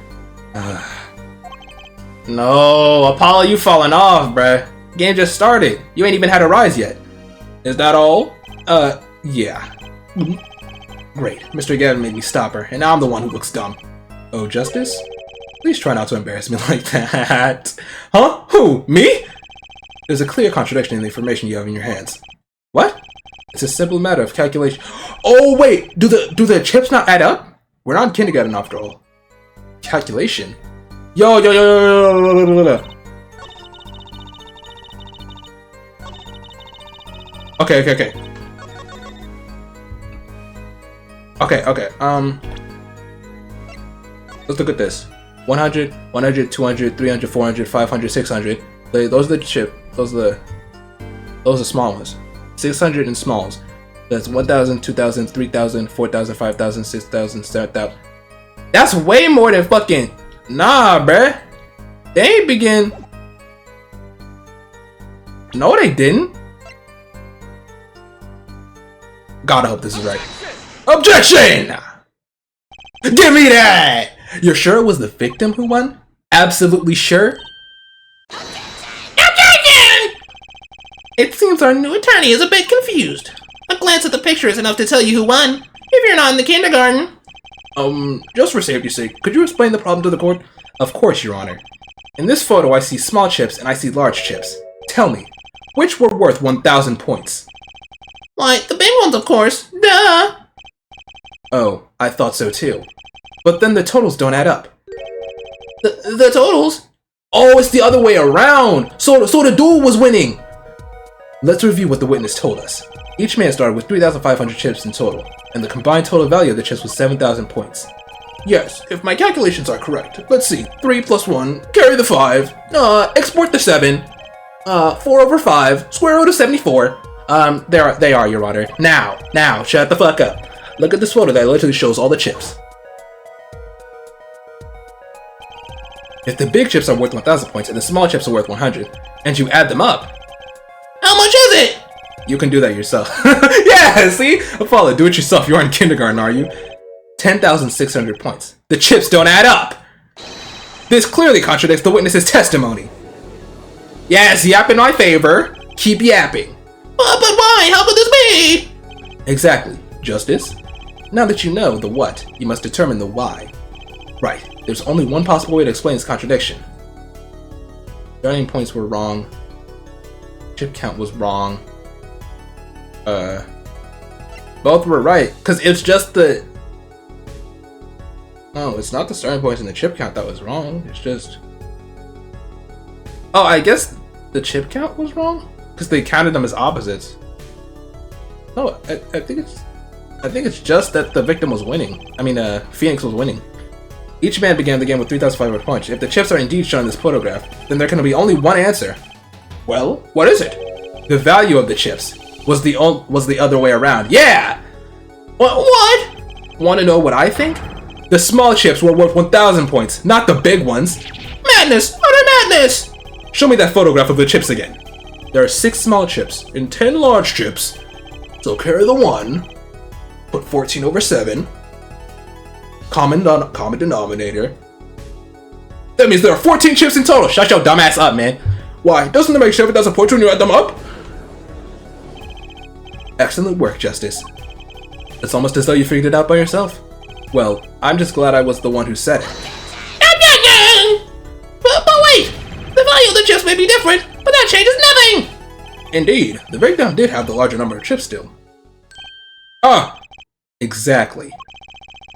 No, Apollo, you falling off, bruh. Game just started. You ain't even had a rise yet. Is that all? Yeah. Great. Mr. Gavin made me stop her, and now I'm the one who looks dumb. Oh, Justice? Please try not to embarrass me like that. Huh? Who? Me? There's a clear contradiction in the information you have in your hands. What? It's a simple matter of calculation. Oh, wait! Do the chips not add up? We're not in kindergarten after all. Calculation? Yo. Okay. Let's look at this. 100, 200, 300, 400, 500, 600. Those are the chip. Those are small ones. 600 in smalls. That's 1,000, 2,000, 3,000, 4,000, 5,000, 6,000, 7,000. That's way more than fucking... Nah, bruh. They ain't begin... No, they didn't. God, I hope this is right. Objection! Give me that! You're sure it was the victim who won? Absolutely sure? Objection! It seems our new attorney is a bit confused. A glance at the picture is enough to tell you who won, if you're not in the kindergarten. Just for safety's sake, could you explain the problem to the court? Of course, Your Honor. In this photo, I see small chips and I see large chips. Tell me, which were worth 1,000 points? Why, the big ones, of course. Duh! Oh, I thought so too. But then the totals don't add up. The totals? Oh, it's the other way around! So the duel was winning! Let's review what the witness told us. Each man started with 3,500 chips in total, and the combined total value of the chips was 7,000 points. Yes, if my calculations are correct. Let's see, 3 plus 1, carry the 5, export the 7, 4 over 5, square root of 74. They are, Your Honor. Now, shut the fuck up. Look at this photo that literally shows all the chips. If the big chips are worth 1,000 points and the small chips are worth 100, and you add them up, how much is it? You can do that yourself. Yeah, see? Apollo, do it yourself. You aren't in kindergarten, are you? 10,600 points. The chips don't add up! This clearly contradicts the witness's testimony. Yes, yap in my favor. Keep yapping. But why? How could this be? Exactly. Justice? Now that you know the what, you must determine the why. Right. There's only one possible way to explain this contradiction. Starting points were wrong. Chip count was wrong. Both were right, because it's just the... No, it's not the starting points and the chip count that was wrong. It's just... Oh, I guess the chip count was wrong? Because they counted them as opposites. No, I think it's just that the victim was winning. I mean, Phoenix was winning. Each man began the game with 3,500 points. If the chips are indeed shown in this photograph, then there can be only one answer. Well, what is it? The value of the chips was the other way around. Yeah! What? Want to know what I think? The small chips were worth 1,000 points, not the big ones. Madness! Utter madness! Show me that photograph of the chips again. There are 6 small chips and 10 large chips. So carry the 1. Put 14 over 7. Common denominator. That means there are 14 chips in total. Shut your dumbass up, man. Why? Doesn't it make 7,000 points when you add them up? Excellent work, Justice. It's almost as though you figured it out by yourself. Well, I'm just glad I was the one who said it. But wait! The value of the chips may be different, but that changes nothing! Indeed, the victim did have the larger number of chips still. Ah! Exactly.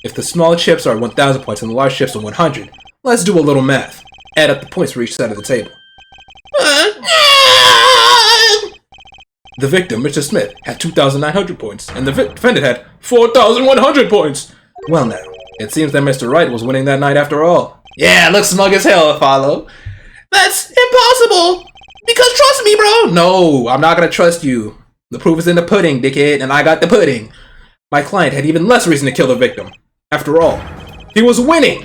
If the small chips are 1,000 points and the large chips are 100, let's do a little math. Add up the points for each side of the table. The victim, Mr. Smith, had 2,900 points, and the defendant had 4,100 points! Well now, it seems that Mr. Wright was winning that night after all. Yeah, looks smug as hell, Apollo. That's impossible! Because trust me, bro! No, I'm not gonna trust you. The proof is in the pudding, dickhead, and I got the pudding. My client had even less reason to kill the victim. After all, he was winning!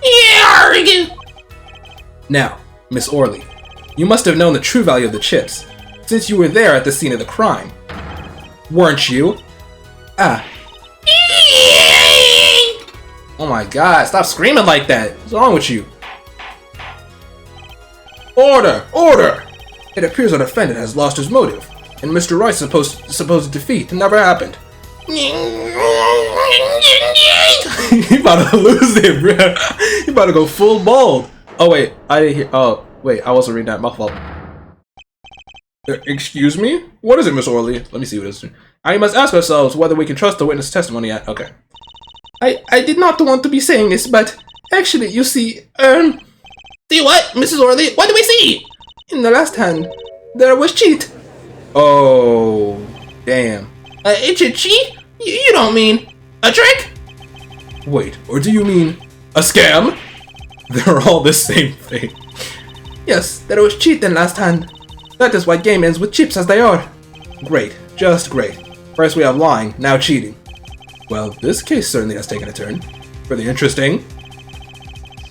Yeah! Now, Miss Orley, you must have known the true value of the chips, since you were there at the scene of the crime. Weren't you? Ah. Oh my god, stop screaming like that. What's wrong with you? Order! Order! It appears our defendant has lost his motive, and Mr. Wright's supposed defeat never happened. You about to lose it, bro. You about to go full bald. Oh wait, I didn't hear. Oh wait, I wasn't reading that. My fault. Excuse me? What is it, Miss Orley? Let me see what it is. I must ask ourselves whether we can trust the witness testimony yet. Okay. I did not want to be saying this, but actually, you see, See what, Mrs. Orley? What do we see? In the last hand, there was cheat. Oh, damn. It's a cheat? You don't mean a trick? Wait, or do you mean a scam? They're all the same thing. Yes, there was cheat in last hand. That is why game ends with chips as they are. Great, just great. First we have lying, now cheating. Well, this case certainly has taken a turn. Pretty interesting.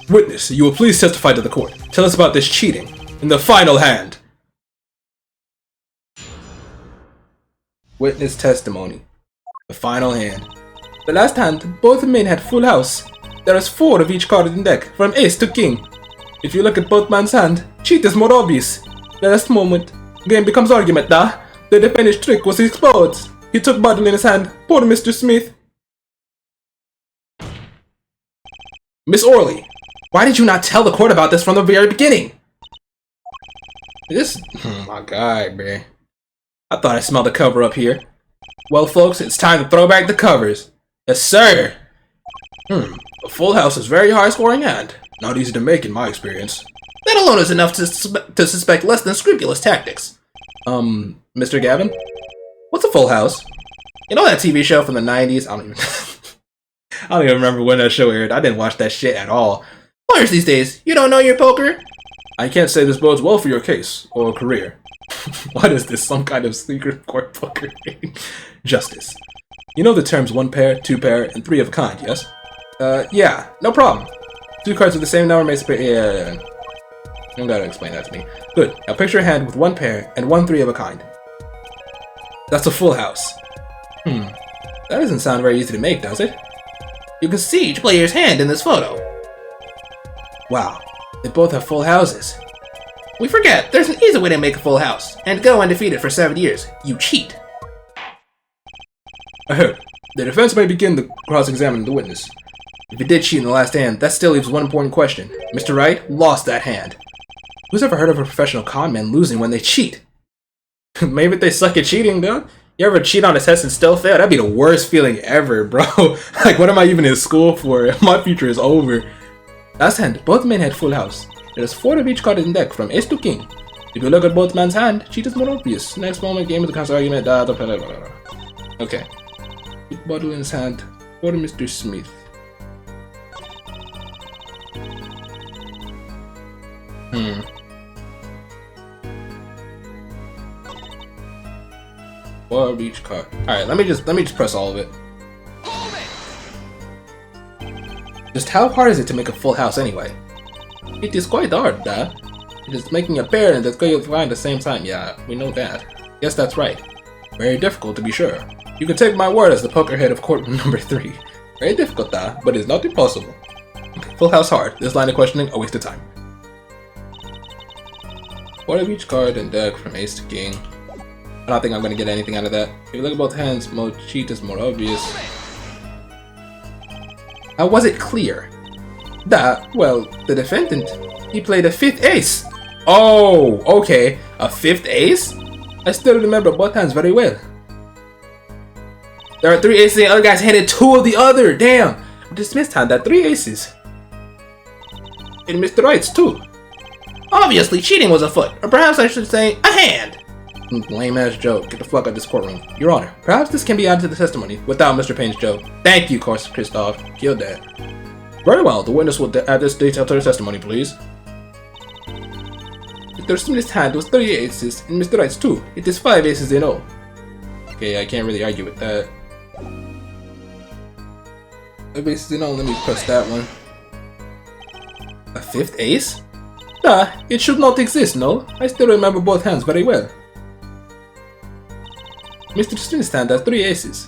Witness, you will please testify to the court. Tell us about this cheating in the final hand. Witness testimony. The final hand. The last hand, both men had full house. There is 4 of each card in deck, from ace to king. If you look at both man's hand, cheat is more obvious. The last moment, Game becomes argument, da. The defendant's trick was exposed. He took bottle in his hand. Poor Mr. Smith. Miss Orley, why did you not tell the court about this from the very beginning? Oh my god, man. I thought I smelled a cover up here. Well, folks, it's time to throw back the covers. Yes, sir. A full house is very high-scoring hand. Not easy to make in my experience. That alone is enough to suspect less than scrupulous tactics. Mr. Gavin? What's a full house? You know that TV show from the 90s? I don't even remember when that show aired. I didn't watch that shit at all. Players these days, you don't know your poker? I can't say this bodes well for your case or career. What is this? Some kind of secret court poker game? Justice. You know the terms 1 pair, 2 pair, and 3 of a kind, yes? Yeah, no problem. 2 cards with the same number makes a pair. Yeah. You don't gotta explain that to me. Good. Now picture a hand with 1 pair and 1 3 of a kind. That's a full house. That doesn't sound very easy to make, does it? You can see each player's hand in this photo. Wow. They both have full houses. We forget, there's an easy way to make a full house, and go undefeated for 7 years. You cheat. I heard. The defense may begin to cross-examine the witness. If he did cheat in the last hand, that still leaves one important question. Mr. Wright lost that hand. Who's ever heard of a professional con man losing when they cheat? Maybe they suck at cheating, though? You ever cheat on a test and still fail? That'd be the worst feeling ever, bro. Like, what am I even in school for? My future is over. Last hand, both men had full house. There's 4 of each card in deck, from ace to king. If you look at both men's hand, cheat is more obvious. Next moment, game of the constant argument, Okay. Big bottle in his hand. For Mr. Smith. Four of each card. Alright, let me just press all of it. Just how hard is it to make a full house anyway? It is quite hard, da. It is making a pair and that's going to find at the same time. Yeah, we know that. Yes, that's right. Very difficult to be sure. You can take my word as the poker head of courtroom number 3. Very difficult, da, but it's not impossible. Okay, full house hard. This line of questioning, a waste of time. 4 of each card in deck from ace to king. I don't think I'm gonna get anything out of that. If you look at both hands, mode cheat is more obvious. How was it clear? Well, the defendant, he played a 5th ace. Oh, okay, a 5th ace? I still remember both hands very well. There are 3 aces and the other guys handed 2 of the other, damn! Dismissed hand had 3 aces. And Mr. Wright's too. Obviously, cheating was afoot, or perhaps I should say, a hand. Lame ass joke. Get the fuck out of this courtroom. Your Honor, perhaps this can be added to the testimony without Mr. Payne's joke. Thank you, Christoph. Killed that. Very well, the witness will add this detail to her testimony, please. Mr. Smith's hand was 3 aces, and Mr. Wright's 2. It is 5 aces in all. Okay, I can't really argue with that. 5 aces in all, let me press that one. A 5th ace? It should not exist, no? I still remember both hands very well. Mr. Smith's hand has 3 aces.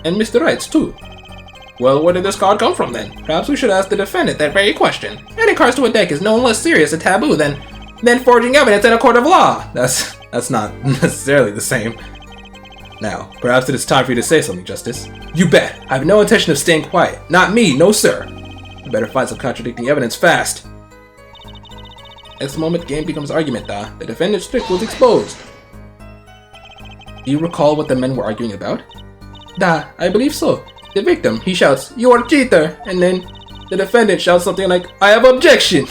And Mr. Wright's 2. Well, where did this card come from then? Perhaps we should ask the defendant that very question. Adding cards to a deck is no less serious a taboo than forging evidence in a court of law. That's not necessarily the same. Now, perhaps it is time for you to say something, Justice. You bet! I have no intention of staying quiet. Not me, no sir! You better find some contradicting evidence fast. Next moment, the game becomes argument, da. The defendant's trick was exposed. Do you recall what the men were arguing about? Da, I believe so. The victim, he shouts, "You are a cheater!" And then the defendant shouts something like, "I have objection!"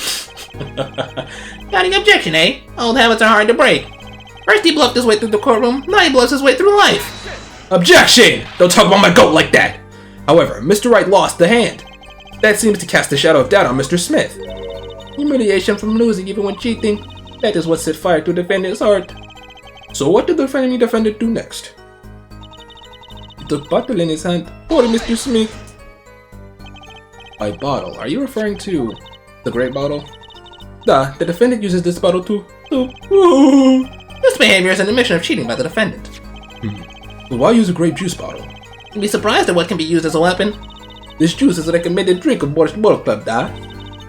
Got any objection, eh? Old habits are hard to break. First he bluffed his way through the courtroom, now he bluffs his way through life. Objection! Don't talk about my goat like that! However, Mr. Wright lost the hand. That seems to cast a shadow of doubt on Mr. Smith. Humiliation from losing even when cheating, that is what set fire to the defendant's heart. So what did the defendant do next? He took bottle in his hand. Poor Mr. Smith. By bottle, are you referring to the great bottle? The defendant uses this bottle to... This behavior is an admission of cheating by the defendant. But why use a grape juice bottle? You'd be surprised at what can be used as a weapon. This juice is a recommended drink of Borscht Bottle Club, da.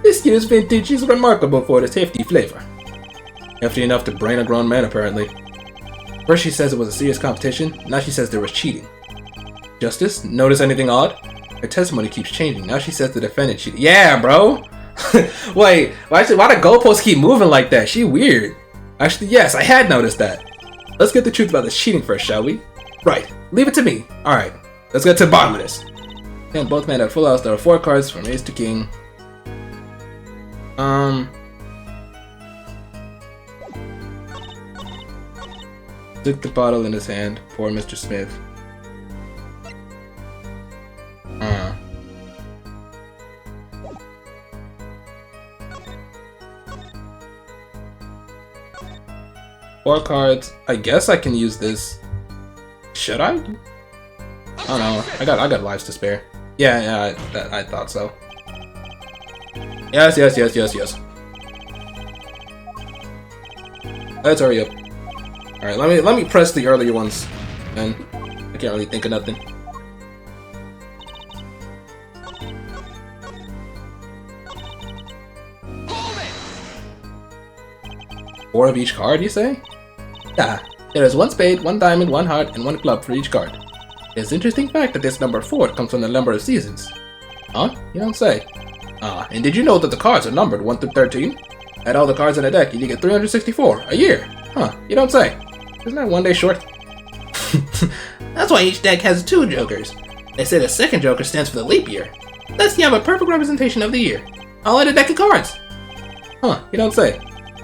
This year's vintage is remarkable for its hefty flavor. Hefty enough to brain a grown man, apparently. First she says it was a serious competition, now she says there was cheating. Justice, notice anything odd? Her testimony keeps changing. Now she says the defendant cheated. Yeah, bro! Wait, why the goalposts keep moving like that? She weird. Actually, yes, I had noticed that. Let's get the truth about this cheating first, shall we? Right, leave it to me. Alright, let's get to the bottom of this. And both men have full house. There are 4 cards from ace to king. Took the bottle in his hand. Poor Mr. Smith. Four cards. I guess I can use this. Should I? I don't know. I got lives to spare. Yeah, I thought so. Yes. Let's hurry up. Alright, let me press the earlier ones. And I can't really think of nothing. Four of each card, you say? Yeah, there is 1 spade, 1 diamond, 1 heart, and 1 club for each card. It's an interesting fact that this number 4 comes from the number of seasons. Huh? You don't say. And did you know that the cards are numbered 1 through 13? Add all the cards in a deck and you get 364 a year. Huh? You don't say. Isn't that 1 day short? That's why each deck has 2 jokers. They say the second joker stands for the leap year. Thus you have a perfect representation of the year. I'll add a deck of cards. Huh? You don't say.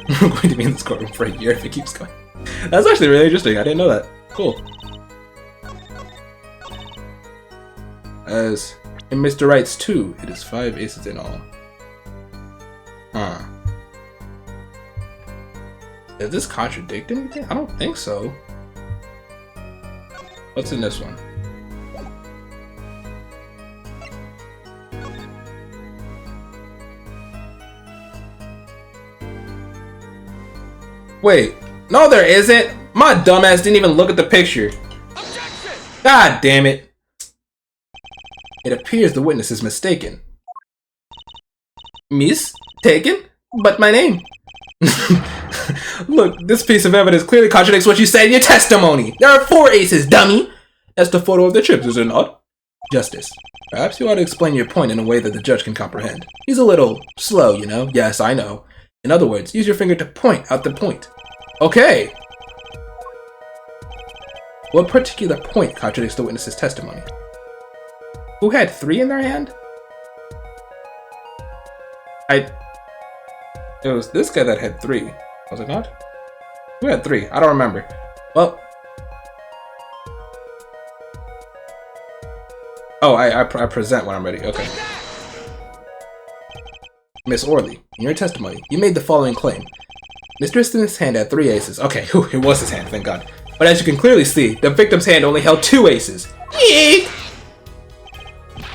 I'm going to be in this courtroom for a year if it keeps going. That's actually really interesting. I didn't know that. Cool. As in Mr. Wright's 2, it is 5 aces in all. Huh. Does this contradict anything? I don't think so. What's in this one? Wait, no there isn't! My dumbass didn't even look at the picture. Objection! God damn it. It appears the witness is mistaken. Mistaken? But my name. Look, this piece of evidence clearly contradicts what you said in your testimony. There are 4 aces, dummy! That's the photo of the chips, is it not? Justice. Perhaps you ought to explain your point in a way that the judge can comprehend. He's a little slow, you know? Yes, I know. In other words, use your finger to point out the point. Okay! What particular point contradicts the witness's testimony? Who had 3 in their hand? It was this guy that had 3. Was it not? Who had 3? I don't remember. Well... Oh, I present when I'm ready. Okay. Miss Orley, in your testimony, you made the following claim. Mr. Smith's hand had 3 aces. Okay, it was his hand, thank God. But as you can clearly see, the victim's hand only held 2 aces. Eek!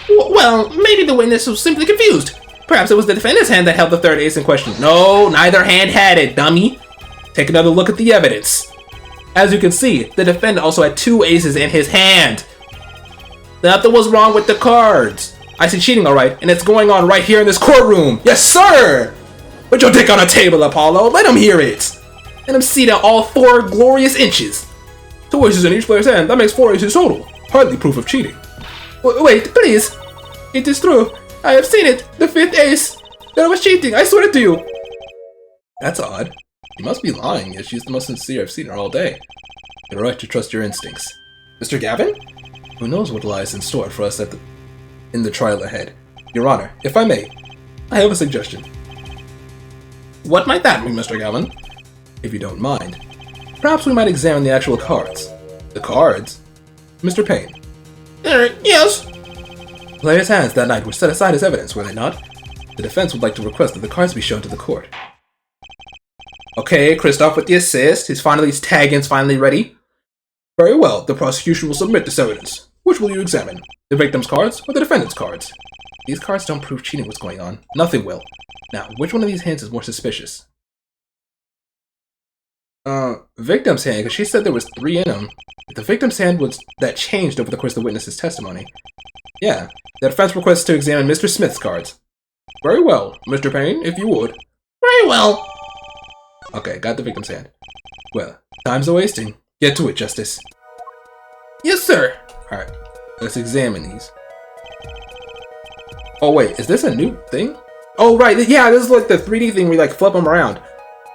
Well, maybe the witness was simply confused. Perhaps it was the defendant's hand that held the 3rd ace in question. No, neither hand had it, dummy. Take another look at the evidence. As you can see, the defendant also had 2 aces in his hand. Nothing was wrong with the cards. I see cheating alright, and it's going on right here in this courtroom. Yes, sir! Put your dick on a table, Apollo. Let him hear it. Let him see that all 4 glorious inches. 2 aces in each player's hand. That makes 4 aces total. Hardly proof of cheating. Wait, please. It is true. I have seen it. The 5th ace. That was cheating. I swear it to you. That's odd. You must be lying, as she's the most sincere I've seen her all day. You're right to trust your instincts. Mr. Gavin? Who knows what lies in store for us in the trial ahead. Your Honor, if I may, I have a suggestion. What might that be, Mr. Gavin? If you don't mind, perhaps we might examine the actual cards. The cards? Mr. Payne. Yes? Players' hands that night were set aside as evidence, were they not? The defense would like to request that the cards be shown to the court. Okay, Kristoff with the assist. His tag-in's finally ready. Very well, the prosecution will submit this evidence. Which will you examine? The victim's cards or the defendant's cards? These cards don't prove cheating what's going on. Nothing will. Now, which one of these hands is more suspicious? Victim's hand, because she said there was 3 in them. If the victim's hand was that changed over the course of the witness's testimony. Yeah, the defense requests to examine Mr. Smith's cards. Very well, Mr. Payne, if you would. Very well. Okay, got the victim's hand. Well, time's a-wasting. Get to it, Justice. Yes, sir. Alright, let's examine these. Oh wait, is this a new thing? Oh right, yeah, this is like the 3D thing where you like flip them around.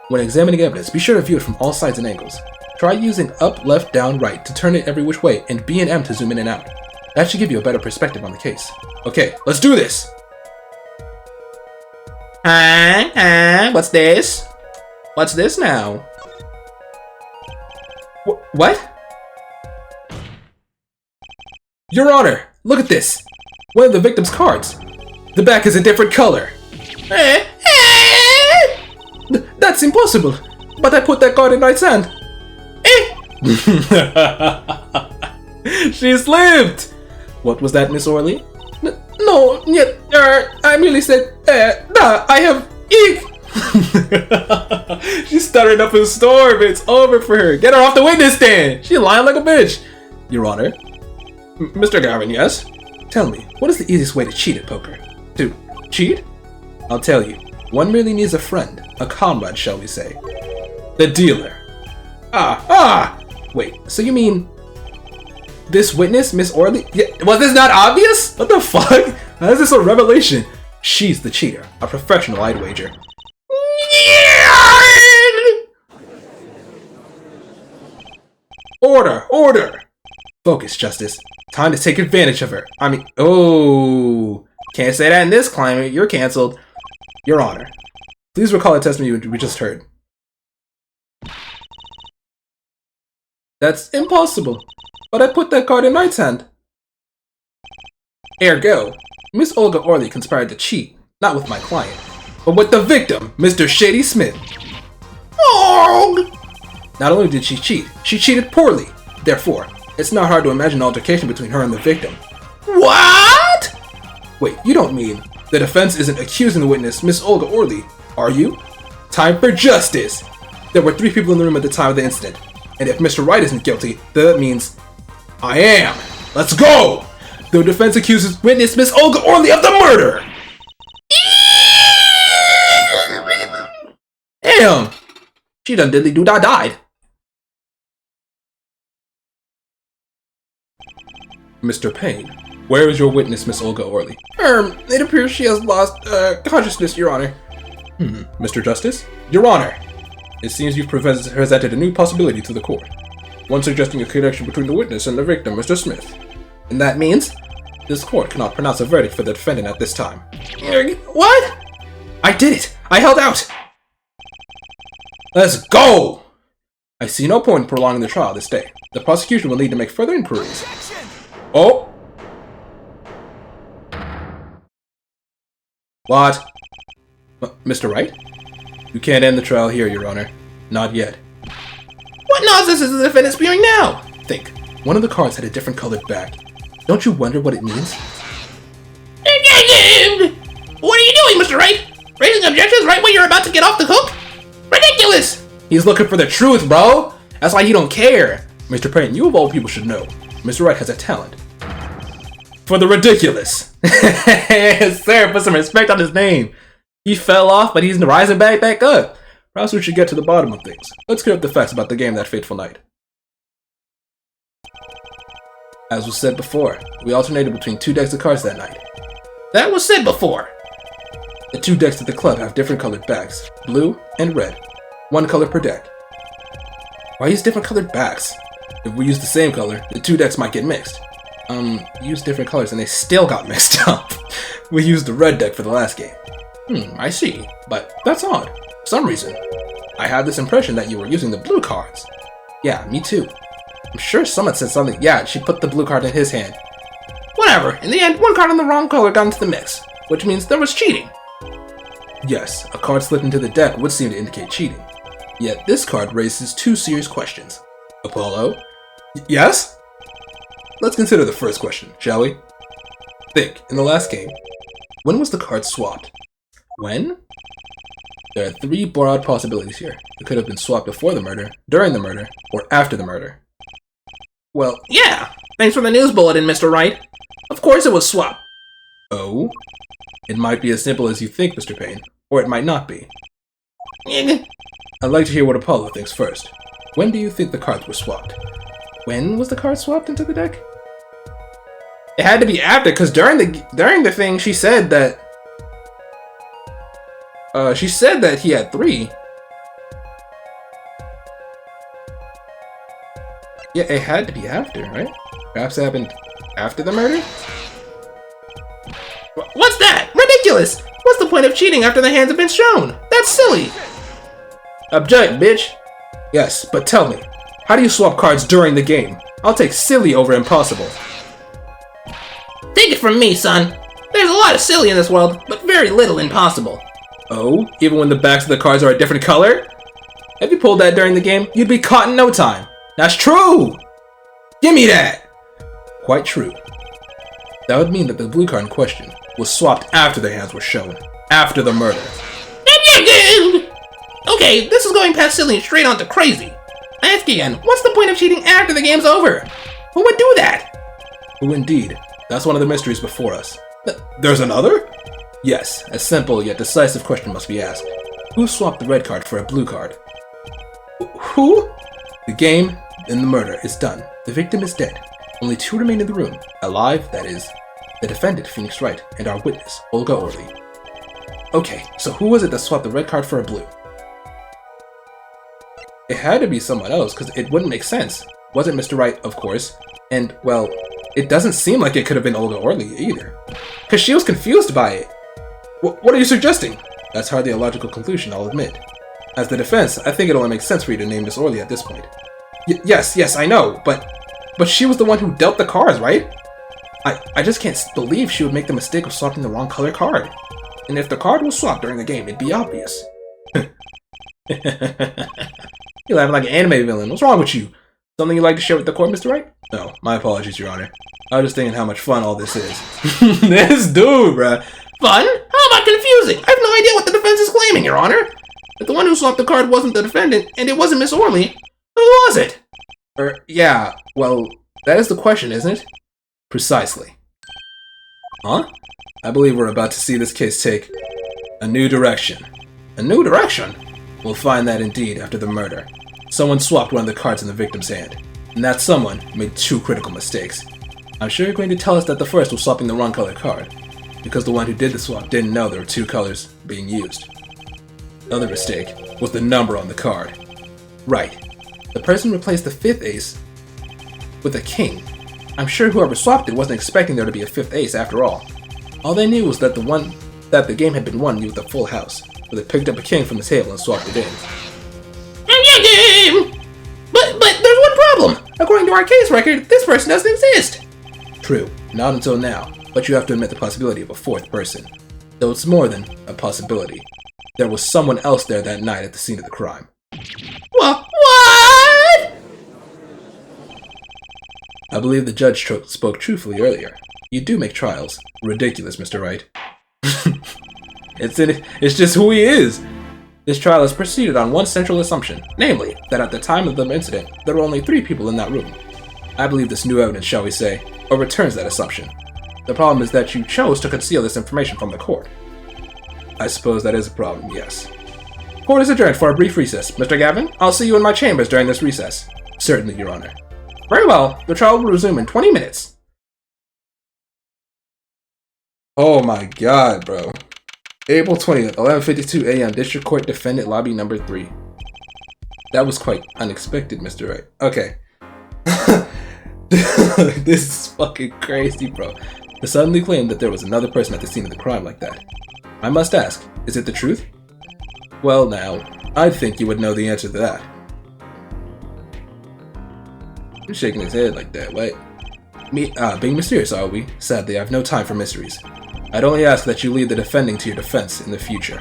When examining evidence, be sure to view it from all sides and angles. Try using up, left, down, right to turn it every which way, and B and M to zoom in and out. That should give you a better perspective on the case. Okay, let's do this! What's this? What's this now? What? Your Honor, look at this! One of the victim's cards. The back is a different color. That's impossible. But I put that card in Knight's hand. She slipped! What was that, Miss Orley? No, yet, I merely said, I have eek! She's stuttering up a storm. It's over for her. Get her off the witness stand. She's lying like a bitch. Your Honor. Mr. Garvin, yes? Tell me, what is the easiest way to cheat at poker? To cheat? I'll tell you. One merely needs a friend, a comrade, shall we say. The dealer. Wait, so you mean this witness, Miss Orley? Yeah, was this not obvious? What the fuck? How is this a revelation? She's the cheater, a professional, I'd wager. Order! Order! Focus, Justice. Time to take advantage of her. Oh, can't say that in this climate. You're canceled. Your Honor, please recall the testimony we just heard. That's impossible. But I put that card in Knight's hand. Ergo, Miss Olga Orley conspired to cheat, not with my client, but with the victim, Mr. Shady Smith. Oh! Not only did she cheated poorly. Therefore, it's not hard to imagine an altercation between her and the victim. What? Wait, you don't mean the defense isn't accusing the witness, Miss Olga Orley, are you? Time for justice! There were 3 people in the room at the time of the incident, and if Mr. Wright isn't guilty, that means I am. Let's go! The defense accuses witness Miss Olga Orley of the murder! Damn! She done diddly-doo-dah died. Mr. Payne, where is your witness, Miss Olga Orley? It appears she has lost consciousness, Your Honor. Mr. Justice? Your Honor! It seems you've presented a new possibility to the court. One suggesting a connection between the witness and the victim, Mr. Smith. And that means? This court cannot pronounce a verdict for the defendant at this time. What? I did it! I held out! Let's go! I see no point in prolonging the trial this day. The prosecution will need to make further inquiries. Oh! What? Mr. Wright? You can't end the trial here, Your Honor. Not yet. What nonsense is the defendant spewing now? Think. One of the cards had a different colored back. Don't you wonder what it means? What are you doing, Mr. Wright? Raising objections right when you're about to get off the hook? Ridiculous! He's looking for the truth, bro! That's why you don't care. Mr. Payne, you of all people should know. Mr. Wright has a talent for the ridiculous. Sir, put some respect on his name. He fell off, but he's rising back up. Perhaps we should get to the bottom of things. Let's clear up the facts about the game that fateful night. As was said before, we alternated between 2 decks of cards that night. That was said before. The 2 decks at the club have different colored backs, blue and red. 1 color per deck. Why use different colored backs? If we use the same color, the 2 decks might get mixed. Use different colors and they still got mixed up. We used the red deck for the last game. I see, but that's odd. For some reason, I had this impression that you were using the blue cards. Yeah, me too. I'm sure someone said something. Yeah, she put the blue card in his hand. Whatever, in the end, 1 card in the wrong color got into the mix, which means there was cheating. Yes, a card slipped into the deck would seem to indicate cheating. Yet this card raises 2 serious questions. Apollo? Yes? Let's consider the first question, shall we? Think, in the last game, when was the card swapped? When? There are 3 broad possibilities here. It could have been swapped before the murder, during the murder, or after the murder. Well, yeah. Thanks for the news bulletin, Mr. Wright. Of course it was swapped. Oh? It might be as simple as you think, Mr. Payne, or it might not be. I'd like to hear what Apollo thinks first. When do you think the cards were swapped? When was the card swapped into the deck? It had to be after, because during the thing, she said that he had 3. Yeah, it had to be after, right? Perhaps it happened after the murder? What's that? Ridiculous! What's the point of cheating after the hands have been shown? That's silly! Object, bitch! Yes, but tell me, how do you swap cards during the game? I'll take silly over impossible. Take it from me, son. There's a lot of silly in this world, but very little impossible. Oh, even when the backs of the cards are a different color? If you pulled that during the game, you'd be caught in no time. That's true! Give me that! Quite true. That would mean that the blue card in question was swapped after the hands were shown, after the murder. Okay, this is going past silly and straight on to crazy. I ask again, what's the point of cheating after the game's over? Who would do that? Who indeed? That's one of the mysteries before us. There's another? Yes, a simple yet decisive question must be asked. Who swapped the red card for a blue card? Who? The game and the murder is done. The victim is dead. Only 2 remain in the room. Alive, that is. The defendant, Phoenix Wright, and our witness, Olga Orly. Okay, so who was it that swapped the red card for a blue? It had to be someone else, because it wouldn't make sense. Wasn't Mr. Wright, of course. And, well, it doesn't seem like it could have been Olga Orly either. Because she was confused by it. What are you suggesting? That's hardly a logical conclusion, I'll admit. As the defense, I think it only makes sense for you to name Miss Orly at this point. Yes, I know, but she was the one who dealt the cards, right? I just can't believe she would make the mistake of swapping the wrong color card. And if the card was swapped during the game, it'd be obvious. You're laughing like an anime villain. What's wrong with you? Something you'd like to share with the court, Mr. Wright? No, my apologies, Your Honor. I was just thinking how much fun all this is. This dude, bruh. Fun? How about confusing? I have no idea what the defense is claiming, Your Honor. If the one who swapped the card wasn't the defendant, and it wasn't Miss Orly, who was it? Yeah, well, that is the question, isn't it? Precisely. Huh? I believe we're about to see this case take a new direction. A new direction? We'll find that indeed after the murder. Someone swapped one of the cards in the victim's hand, and that someone made 2 critical mistakes. I'm sure you're going to tell us that the first was swapping the wrong color card, because the one who did the swap didn't know there were 2 colors being used. The other mistake was the number on the card. Right. The person replaced the 5th ace with a king. I'm sure whoever swapped it wasn't expecting there to be a 5th ace after all. All they knew was that the game had been won with a full house, so they picked up a king from the table and swapped it in. But there's one problem. According to our case record, this person doesn't exist. True, not until now, but you have to admit the possibility of a 4th person. Though it's more than a possibility. There was someone else there that night at the scene of the crime. What? I believe the judge spoke truthfully earlier. You do make trials. Ridiculous, Mr. Wright. It's just who he is. This trial has proceeded on one central assumption, namely, that at the time of the incident, there were only 3 people in that room. I believe this new evidence, shall we say, overturns that assumption. The problem is that you chose to conceal this information from the court. I suppose that is a problem, yes. Court is adjourned for a brief recess. Mr. Gavin, I'll see you in my chambers during this recess. Certainly, Your Honor. Very well. The trial will resume in 20 minutes. Oh my god, bro. April 20th, 11:52 a.m. District Court Defendant Lobby Number 3. That was quite unexpected, Mr. Wright. Okay. This is fucking crazy, bro. To suddenly claim that there was another person at the scene of the crime like that. I must ask, is it the truth? Well now, I'd think you would know the answer to that. You're shaking his head like that, what? Being mysterious, are we? Sadly, I have no time for mysteries. I'd only ask that you leave the defending to your defense in the future.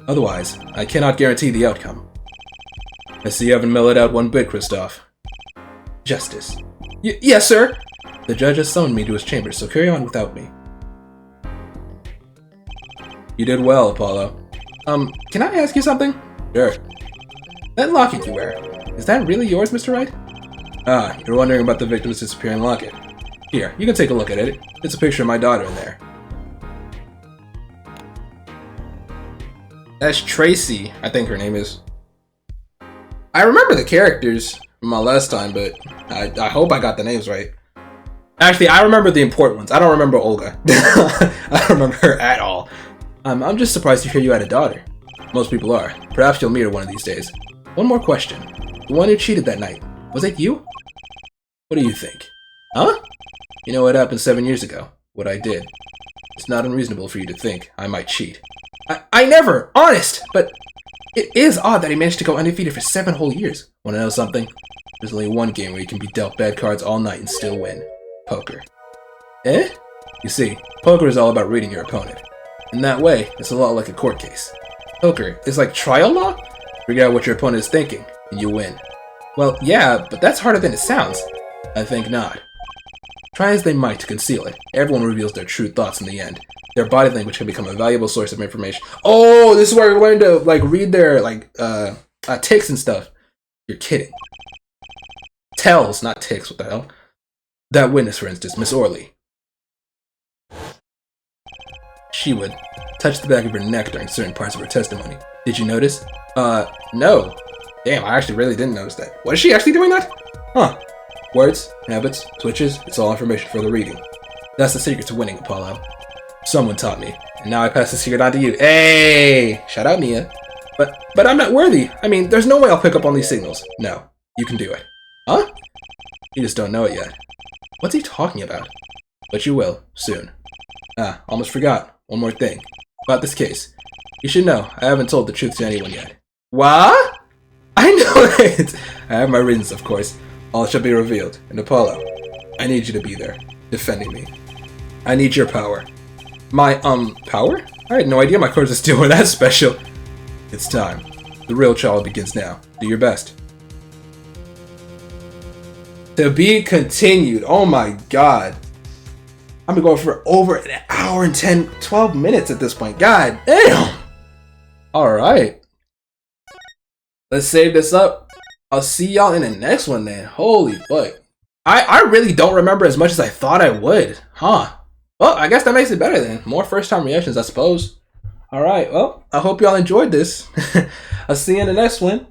Otherwise, I cannot guarantee the outcome. I see you haven't mellowed out one bit, Christoph. Justice. Yes, sir! The judge has summoned me to his chambers, so carry on without me. You did well, Apollo. Can I ask you something? Sure. That locket you wear, is that really yours, Mr. Wright? Ah, you're wondering about the victim's disappearing locket. Here, you can take a look at it. It's a picture of my daughter in there. That's Tracy, I think her name is. I remember the characters from my last time, but I hope I got the names right. Actually, I remember the important ones. I don't remember Olga. I don't remember her at all. I'm just surprised to hear you had a daughter. Most people are. Perhaps you'll meet her one of these days. One more question. The one who cheated that night, was it you? What do you think? Huh? You know what happened 7 years ago? What I did. It's not unreasonable for you to think I might cheat. I never! Honest! But it is odd that he managed to go undefeated for 7 whole years. Wanna know something? There's only one game where you can be dealt bad cards all night and still win. Poker. Eh? You see, poker is all about reading your opponent. In that way, it's a lot like a court case. Poker is like trial law? Figure out what your opponent is thinking, and you win. Well, yeah, but that's harder than it sounds. I think not. Try as they might to conceal it, everyone reveals their true thoughts in the end. Their body language can become a valuable source of information. Oh, this is where we learn to, read their, tics and stuff. You're kidding. Tells, not tics, what the hell? That witness, for instance, Miss Orley. She would touch the back of her neck during certain parts of her testimony. Did you notice? No. Damn, I actually really didn't notice that. Was she actually doing that? Huh. Words, habits, twitches, it's all information for the reading. That's the secret to winning, Apollo. Someone taught me, and now I pass the secret on to you. Hey! Shout out, Mia. But I'm not worthy. I mean, there's no way I'll pick up on these signals. No, you can do it. Huh? You just don't know it yet. What's he talking about? But you will, soon. Ah, almost forgot. One more thing. About this case. You should know, I haven't told the truth to anyone yet. What? I know it! I have my reasons, of course. All shall be revealed. And Apollo, I need you to be there, defending me. I need your power. My, power? I had no idea my cards were still that special. It's time. The real trial begins now. Do your best. To be continued. Oh my god. I've been going for over an hour and 12 minutes at this point. God damn. Alright. Let's save this up. I'll see y'all in the next one then. Holy fuck. I really don't remember as much as I thought I would. Huh. Well, I guess that makes it better then. More first time reactions, I suppose. Alright, well, I hope y'all enjoyed this. I'll see you in the next one.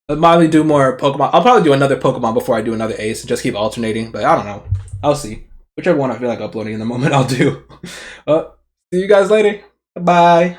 I'll probably do more Pokemon. I'll probably do another Pokemon before I do another Ace and just keep alternating. But I don't know. I'll see. Whichever one I feel like uploading in the moment, I'll do. Well, see you guys later. Bye.